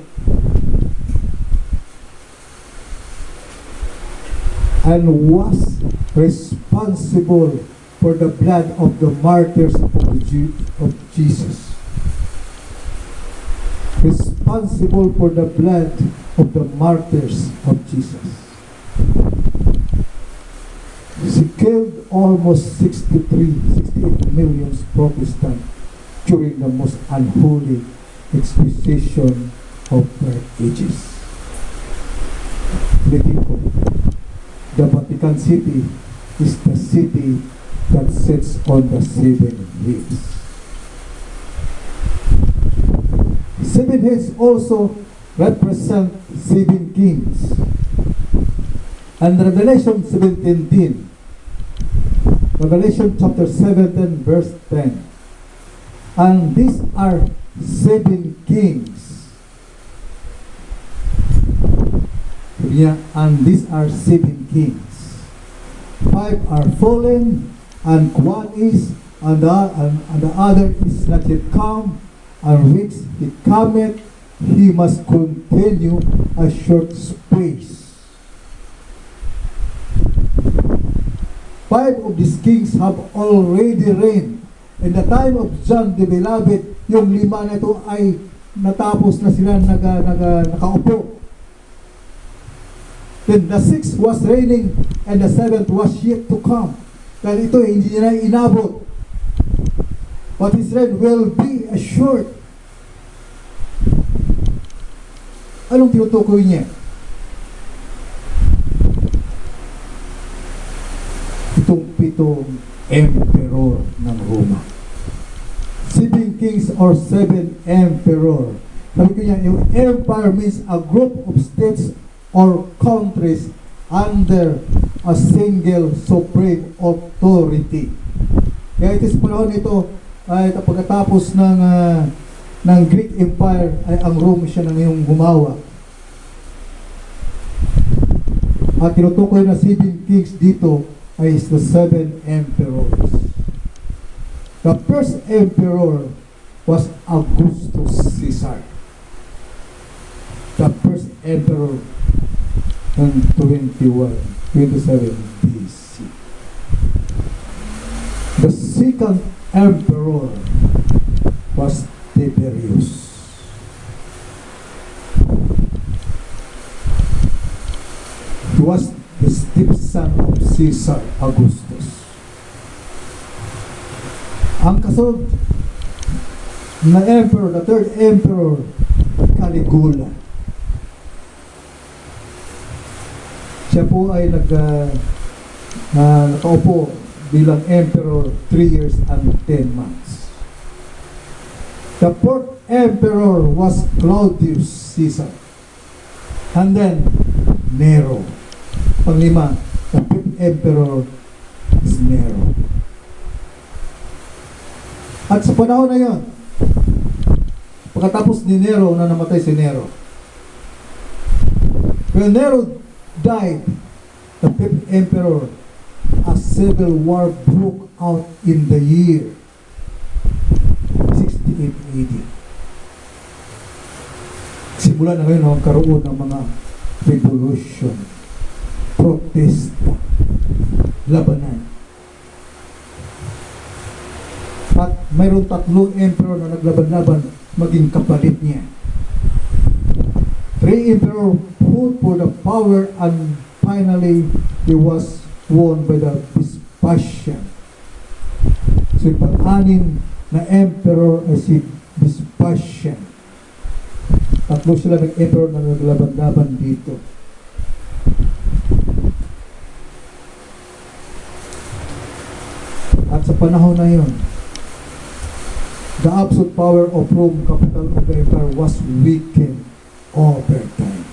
and was responsible for the blood of the martyrs of Jesus. Responsible for the blood of the martyrs of Jesus. She killed almost 68 million Protestants during the most unholy exposition of their ages. The Vatican City is the city that sits on the 7 hills. 7 hills also represent 7 kings. And Revelation 17, Revelation chapter 17 verse 10. And these are 7 kings. Yeah, and these are 7 kings. 5 are fallen, and 1 is, and the other is not yet come, and which he cometh, he must continue a short space. 5 of these kings have already reigned. In the time of John the Beloved, yung 5 na ito ay natapos na sila nakaupo. Then the 6th was reigning, and the 7th was yet to come. Dahil ito hindi na inabot. But his reign will be assured. Anong tinutukoy niya? Itong 7 emperor ng Roma. 7 kings or 7 emperor. Sabi ko niya, yung empire means a group of states or countries under a single supreme authority. Kaya ito sa panahon nito ay pagkatapos ng Greek Empire ay ang Rome siya na ngayong gumawa. At tinutukoy na 7 kings dito ay is the 7 emperors. The first emperor was Augustus Caesar. The first emperor in 27 BC. The second emperor was Tiberius. He was the stepson of Caesar Augustus. Ang kasunod na emperor, the third emperor, Caligula. Siya po ay nakaupo bilang emperor 3 years and 10 months. The fourth emperor was Claudius Caesar. And then Nero. Panglima, the fifth emperor is Nero. At sa panahon na yon, pagkatapos ni Nero na namatay si Nero, when Nero died, the fifth emperor, a civil war broke out in the year 68 AD. Simula na ngayon ang karoon ng mga revolution, protesta, labanan. At mayroong 3 emperor na naglaban-laban maging kapalit niya. 3 emperor fought for the power and finally he was won by the Vespasian. So yung pang-anim na emperor ay si Vespasian. 3 sila nag-emperor na naglaban-laban dito. At sa panahon na yun, the absolute power of Rome, capital of the empire, was weakened over time.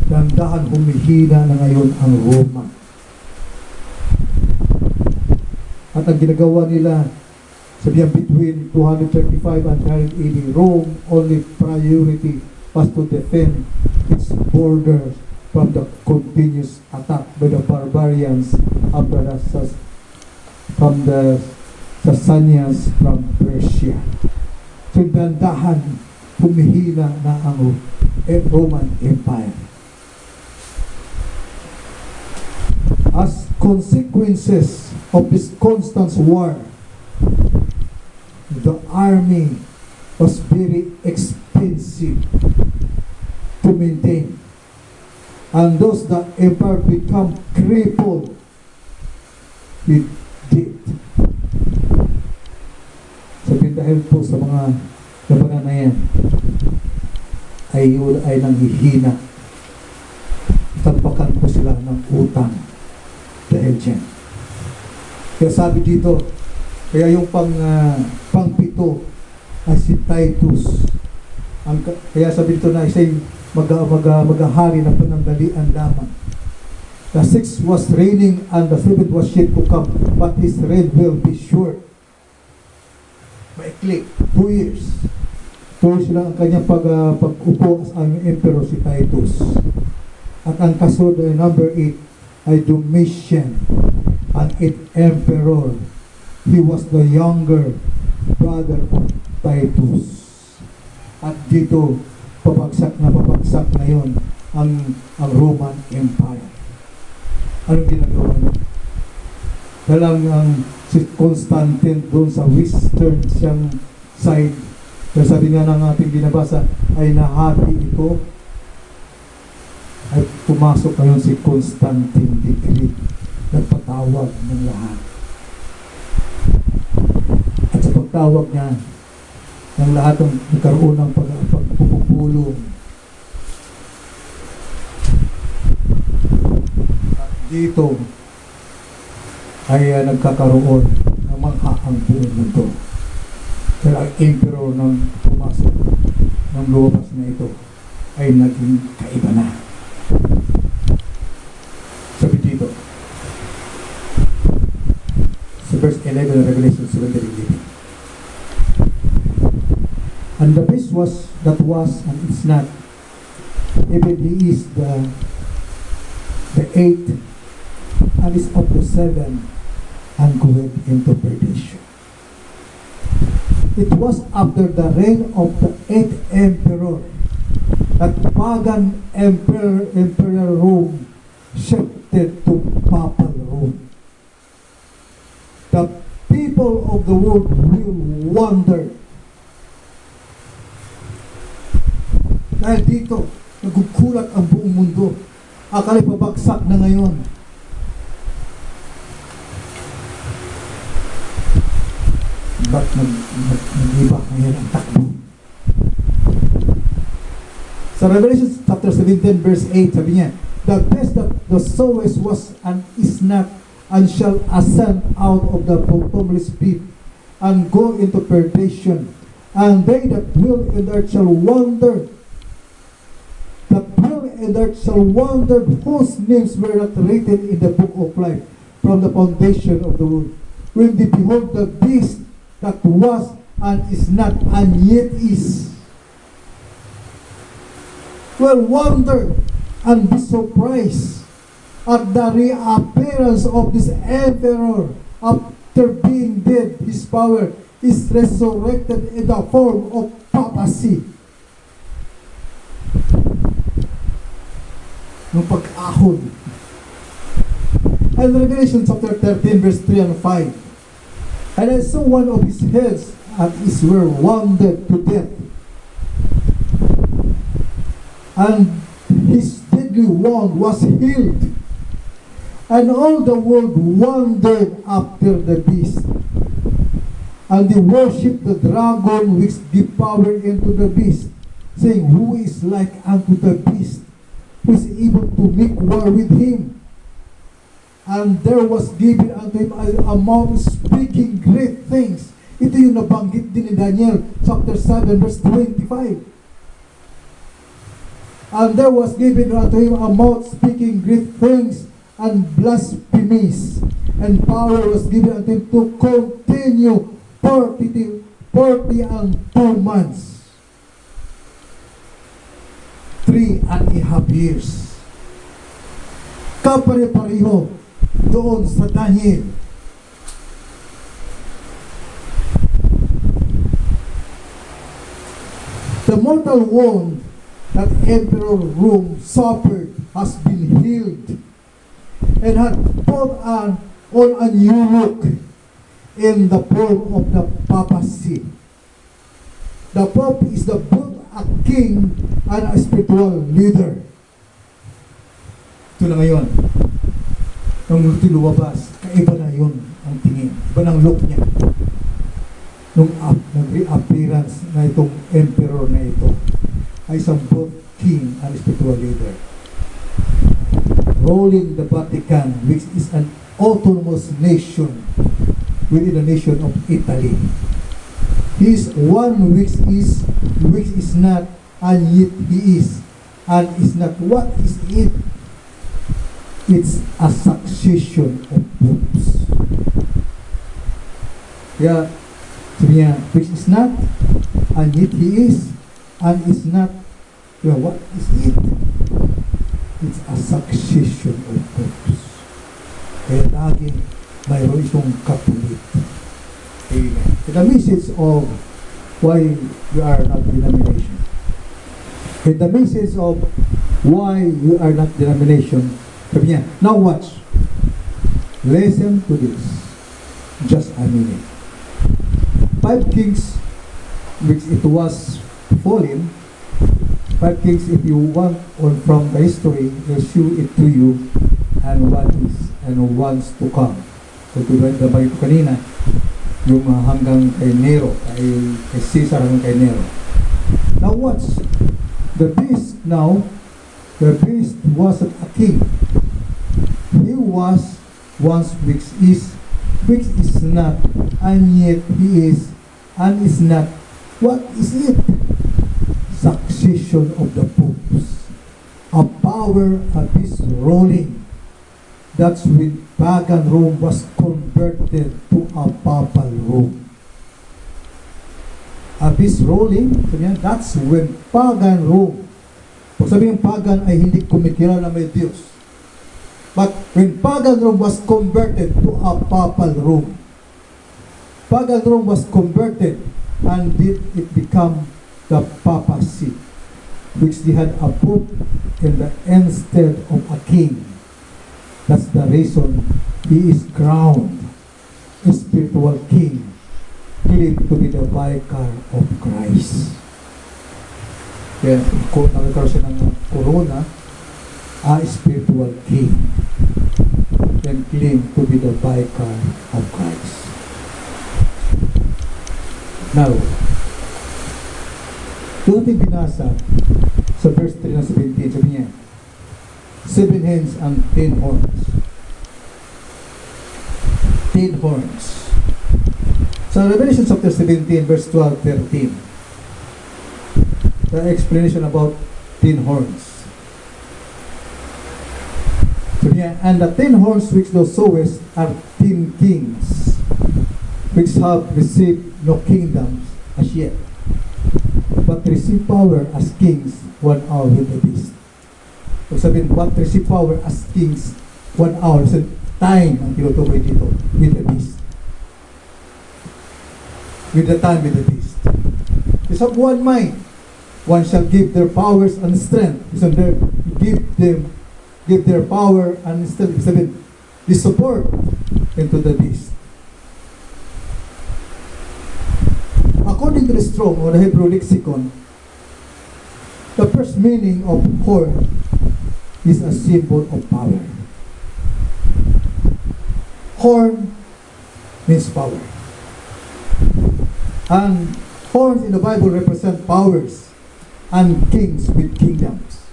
Dahan-dahan humihina na ngayon ang Roma. At ang ginagawa nila, sabihan between 235 and 380, Rome only priority was to defend its borders from the continuous attack by the barbarians after from the Sassanians from Persia. So dahan-dahan humihina na ang Roman Empire. As consequences of this constant war, the army was very expensive to maintain, and thus the empire become crippled with debt. Sabihin dahil po sa mga labanan na yan ay nanghihina. Tampakan po sila ng utang dahil dyan. Kaya sabi dito, kaya yung pang-pito ay si Titus. Kaya sabi dito na isa'y maghahari na panandalian lamang. The 6th was reigning and the 7th was yet to come, but his reign will be short. Maikli, 2 years. 2 years lang ang kanyang pag-upo as ang emperor si Titus. At ang kasunod ay number 8 ay Domitian, an 8th emperor. He was the younger brother of Titus. At dito, pabagsak na yon ang Roman Empire. Anong ginagawa niya? Ang si Constantine doon sa western siyang side, kaya sabi nga ng ating binabasa, ay nahati ito, ay pumasok ngayon si Constantine the Great, nagpatawag ng lahat. At sa pagtawag niya, ng lahat ng nagkaroon ng pagpupulong. At dito ay nagkakaroon ng mga ang buong mundo. Pero ang emperor ng pumasok ng lumabas na ito ay naging kaiba na. Sabi dito sa verse 11 of Revelation 7:11, and the beast that was and is not, even he is the 8th and is of the 7th and goeth into perdition. It was after the reign of the 8th emperor that pagan Imperial Rome shifted to Papal Rome. The people of the world will wonder. Dahil dito, nagugulat ang buong mundo. Akala pabagsak na ngayon. Ba't nag-iba ngayon ang takbo? Sa Revelation chapter 17 verse 8, sabi niya, the best that the sowest was and is not, and shall ascend out of the bottomless pit, and go into perdition, and they that dwell in the earth shall wonder, that dwell and earth shall wonder whose names were not written in the book of life from the foundation of the world. When they behold the beast that was and is not and yet is, will wonder and be surprised at the reappearance of this emperor. After being dead, his power is resurrected in the form of papacy. Nung pag-ahon. And Revelation chapter 13 verse 3 and 5. And I saw one of his heads and his were wounded to death. And his deadly wound was healed. And all the world wondered after the beast. And they worshipped the dragon which gave power into the beast, saying, Who is like unto the beast, who is able to make war with him? And there was given unto him a mouth speaking great things. Ito yung nabanggit din ni Daniel, chapter 7, verse 25. And there was given unto him a mouth speaking great things and blasphemies. And power was given unto him to continue 40 and 2 months. 3.5 years. Kapare-pareho doon sa Daniel. The mortal wound that Emperor Rome suffered has been healed and had put on a new look in the form of the papacy. The Pope is both a king and a spiritual leader. Ito na ngayon. Nung lumabas, kaiba na yun ang tingin. Iba ng look niya. Nung nag-reappearance na itong emperor na ito, ay isang both king and spiritual leader. Ruling the Vatican, which is an autonomous nation within the nation of Italy. He is one which is not, and yet he is, and is not. What is it? It's a succession of popes. Yeah, sabi niya, which is not, and yet he is, and is not. Yeah, what is it? It's a succession of popes. Kaya laging mayroon itong kapulit. Amen. The message of why you are not denomination. And the message of why you are not denomination. Sabi niya, now watch. Listen to this. Just a minute. 5 kings, which it was fallen. 5 kings, if you want on from the history, will show it to you and what is and wants to come. So, tulad na ba ito kanina, yung hanggang kay Nero, kay Caesar hanggang kay Nero. Now watch. The beast wasn't a king. He was once which is not, and yet he is, and is not. What is it? Succession of the popes. A power abyss rolling. That's when pagan Rome was converted to a papal Rome. Abyss rolling, that's when pagan Rome. Pag sabihin pagan ay hindi kumikilala may Diyos. But when pagan Rome was converted to a papal Rome, pagan Rome was converted and did it become the papacy, which they had a pope in the instead of a king. That's the reason he is crowned a spiritual king, claimed to be the vicar of Christ. Kaya kung nagkaroon siya ng corona, a spiritual king, and claimed to be the vicar of Christ. Now, doon natin binasa sa verse 3 na 17, sabi niya, 7 hands and 10 horns. 10 horns. Sa Revelation chapter 17, verse 12, 13, the explanation about 10 horns. And the 10 horns which thou sawest are 10 kings, which have received no kingdoms as yet, but receive power as kings 1 hour with the beast. So sabihin, but receive power as kings 1 hour. So time ang tinutukoy dito with the beast. With the time with the beast. Is of one mind. One shall give their powers and strength. So there, give their power and strength. Sabihin, the support into the beast. According to the Strong or the Hebrew lexicon, the first meaning of horn is a symbol of power. Horn means power. And horns in the Bible represent powers and kings with kingdoms.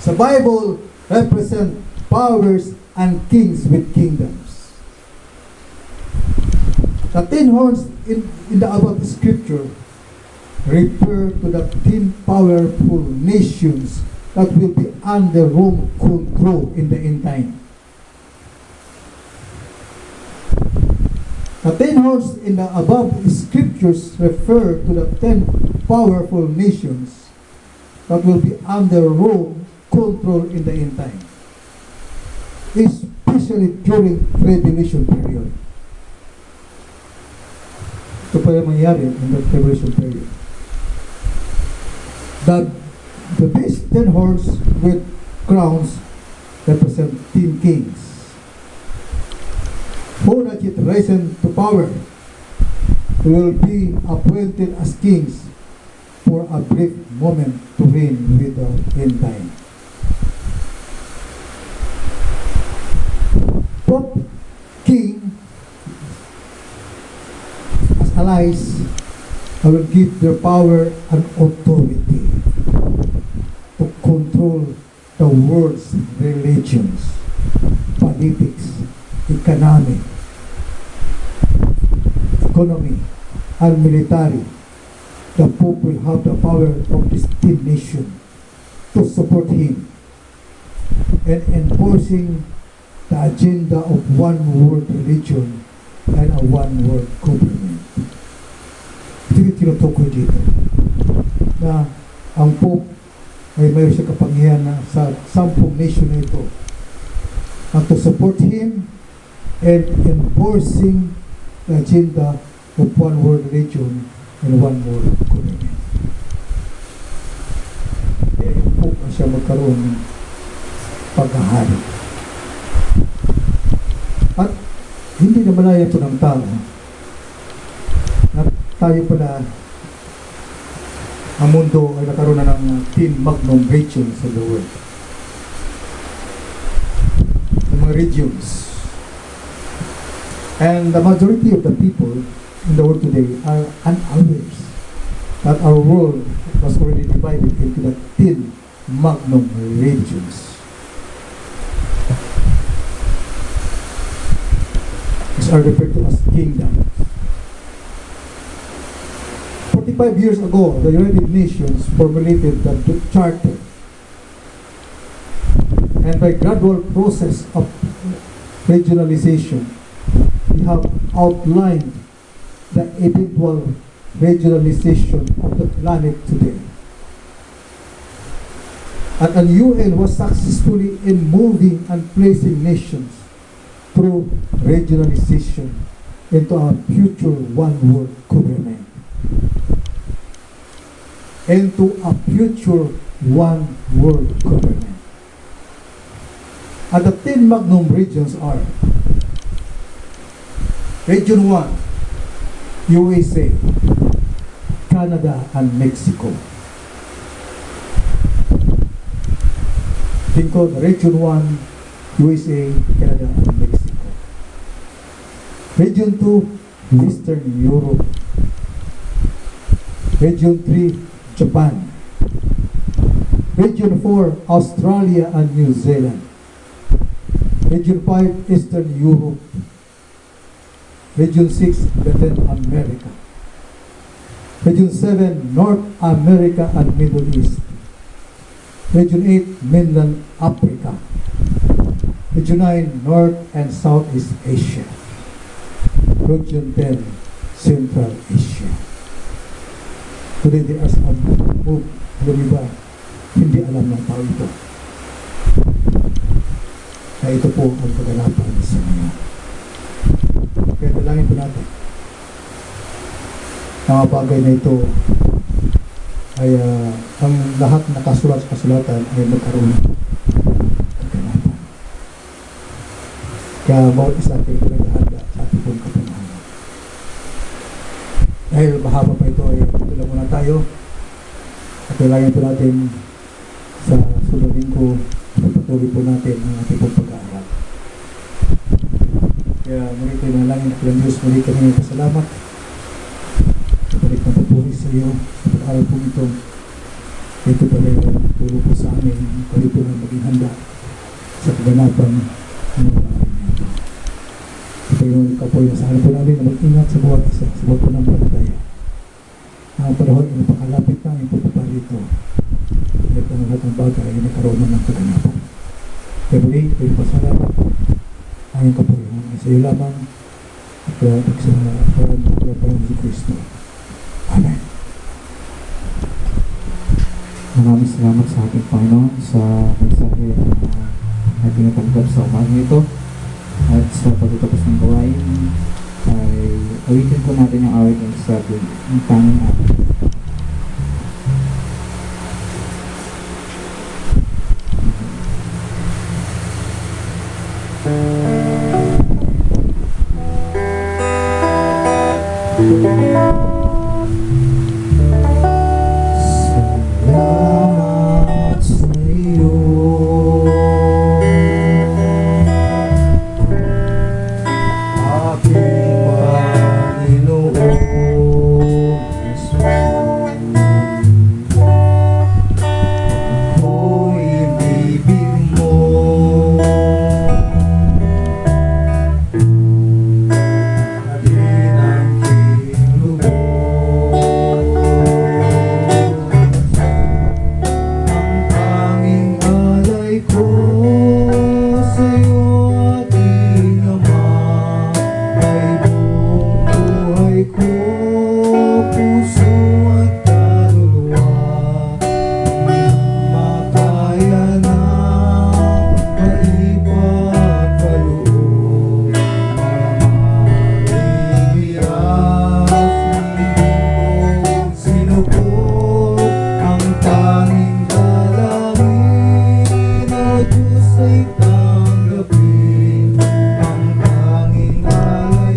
The Bible represents powers and kings with kingdoms. The 10 horns in the above scripture refer to the 10 powerful nations that will be under Rome control in the end time. The 10 horns in the above scriptures refer to the 10 powerful nations that will be under Rome control in the end time, especially during tribulation period. Ito pa yung mangyari in the tribulation period. The beast 10 horns with crowns represent 10 kings who not yet risen to power will be appointed as kings for a brief moment to reign with the end time. Pope, king, as allies, I will give their power and authority to control the world's religions, politics, economy, and military. The Pope will have the power of this nation to support him and enforcing the agenda of one world religion and a one world government. Ito yung tinutukoy dito na ang Pope ay mayroon siya kapangyarihan na sa 10 nation na ito na to support him and enforcing the agenda of one world religion and one world government. Kaya yung Pope na siya magkaroon ng paghahari. At hindi na malaya ito ng tao na tayo pala ang mundo ay nakaroon na ng 10 magnum regions in the world. Yung mga regions. And the majority of the people in the world today are unaware that our world was already divided into the 10 magnum regions. These are referred to as kingdoms. 45 years ago, the United Nations formulated the Charter, and by gradual process of regionalization, we have outlined the eventual regionalization of the planet today. And the UN was successfully in moving and placing nations through regionalization into a future one world government. Into a future one world government. And the 10 magnum regions are Region 1, USA, Canada, and Mexico. Think of Region 1, USA, Canada, and Mexico. Region 2, Western Europe. Region 3, Japan. Region 4, Australia and New Zealand. Region 5, Eastern Europe. Region 6, Latin America. Region 7, North America and Middle East. Region 8, mainland Africa. Region 9, North and Southeast Asia. Region 10, Central Asia. Today there are some move, alam niyo ba, hindi alam ng tao ito. Na ito po ang kaganapan sa ngayon. Kaya dalangin po natin. Ang mga bagay na ito ay ang lahat na kasulat sa kasulatan ay magkaroon ng kaganapan. Kaya bawat isa ating pinag-ahanda sa ating pong kapanahan. Dahil mahaba pa ito ay ito lang muna tayo. At dalangin po natin sa sunod linggo, patuloy po natin ang ating pong pag-aaral. Kaya muli kayo manalangin na kilang Diyos, muli kami pasalamat. Balik na papuri sa iyo sa pag-aaral po ito. Ito pala yung tulong po sa amin, pwede po na maging handa sa kaganapan ng mga aral na ito. Ito yung kapoy na saan po namin na mag-ingat sa bawat isa, sa bawat po ng palataya. Ang panahon ay napakalapit na yung pagpapari ito. Dahil po ng lahat ng bagay ay nagkaroon ng kaganapan. Kaya muli, kayo pasalamat. Ang kapoy sa iyo lamang at sa parang si Kristo. Amen.
Maraming salamat sa ating Panginoon sa mensahe na tinatanggap sa umaga ito. At sa pagtatapos ng gawain ay awitin po natin yung awit ng sabi ng tanging atin.
Salamat sa iyo, aking Panginoong Jesus. Ako'y ibibig mo, kalinang kinulong. Ang tanging alay ko sa'yo, aking Ama, ay buong buhay ko, puso at kaluluwa. Di makaya na maipagkaloob. Maraming hiyas, lingkod, sinubok, ang tanging dalangin, o Diyos ay tanggapin. Ang tanging alay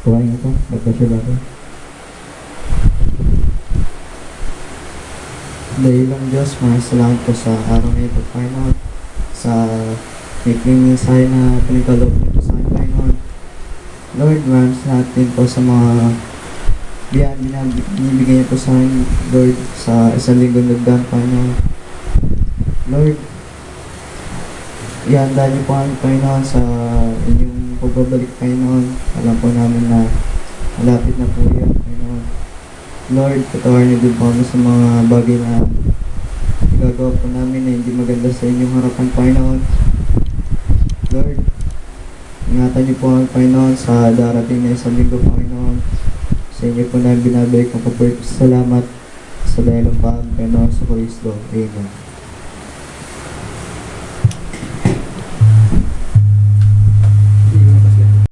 gawain ito. God bless you, brother.
Dahilang Diyos, maraming salamat po sa araw na ito, Panginoon. Sa maikling mensahe na pinagkaloob niyo po sa akin, Panginoon. Lord, maraming salamat din po sa mga binibigay niyo po sa akin, Lord, sa isang linggo nagdaan, Panginoon. Lord, ihanda niyo po kami, Panginoon, sa inyong pagbabalik, Panginoon. Alam po namin na malapit na po yan, Panginoon. Lord, patawarin niyo din po kami sa mga bagay na gagawa po namin na hindi maganda sa inyong harapan, Panginoon. Lord, ingatan niyo po kami, Panginoon, sa darating na isang linggo, Panginoon. Sa inyo po na binabalik ang papuri. Salamat sa dahilang Panginoon sa Kristo. Amen.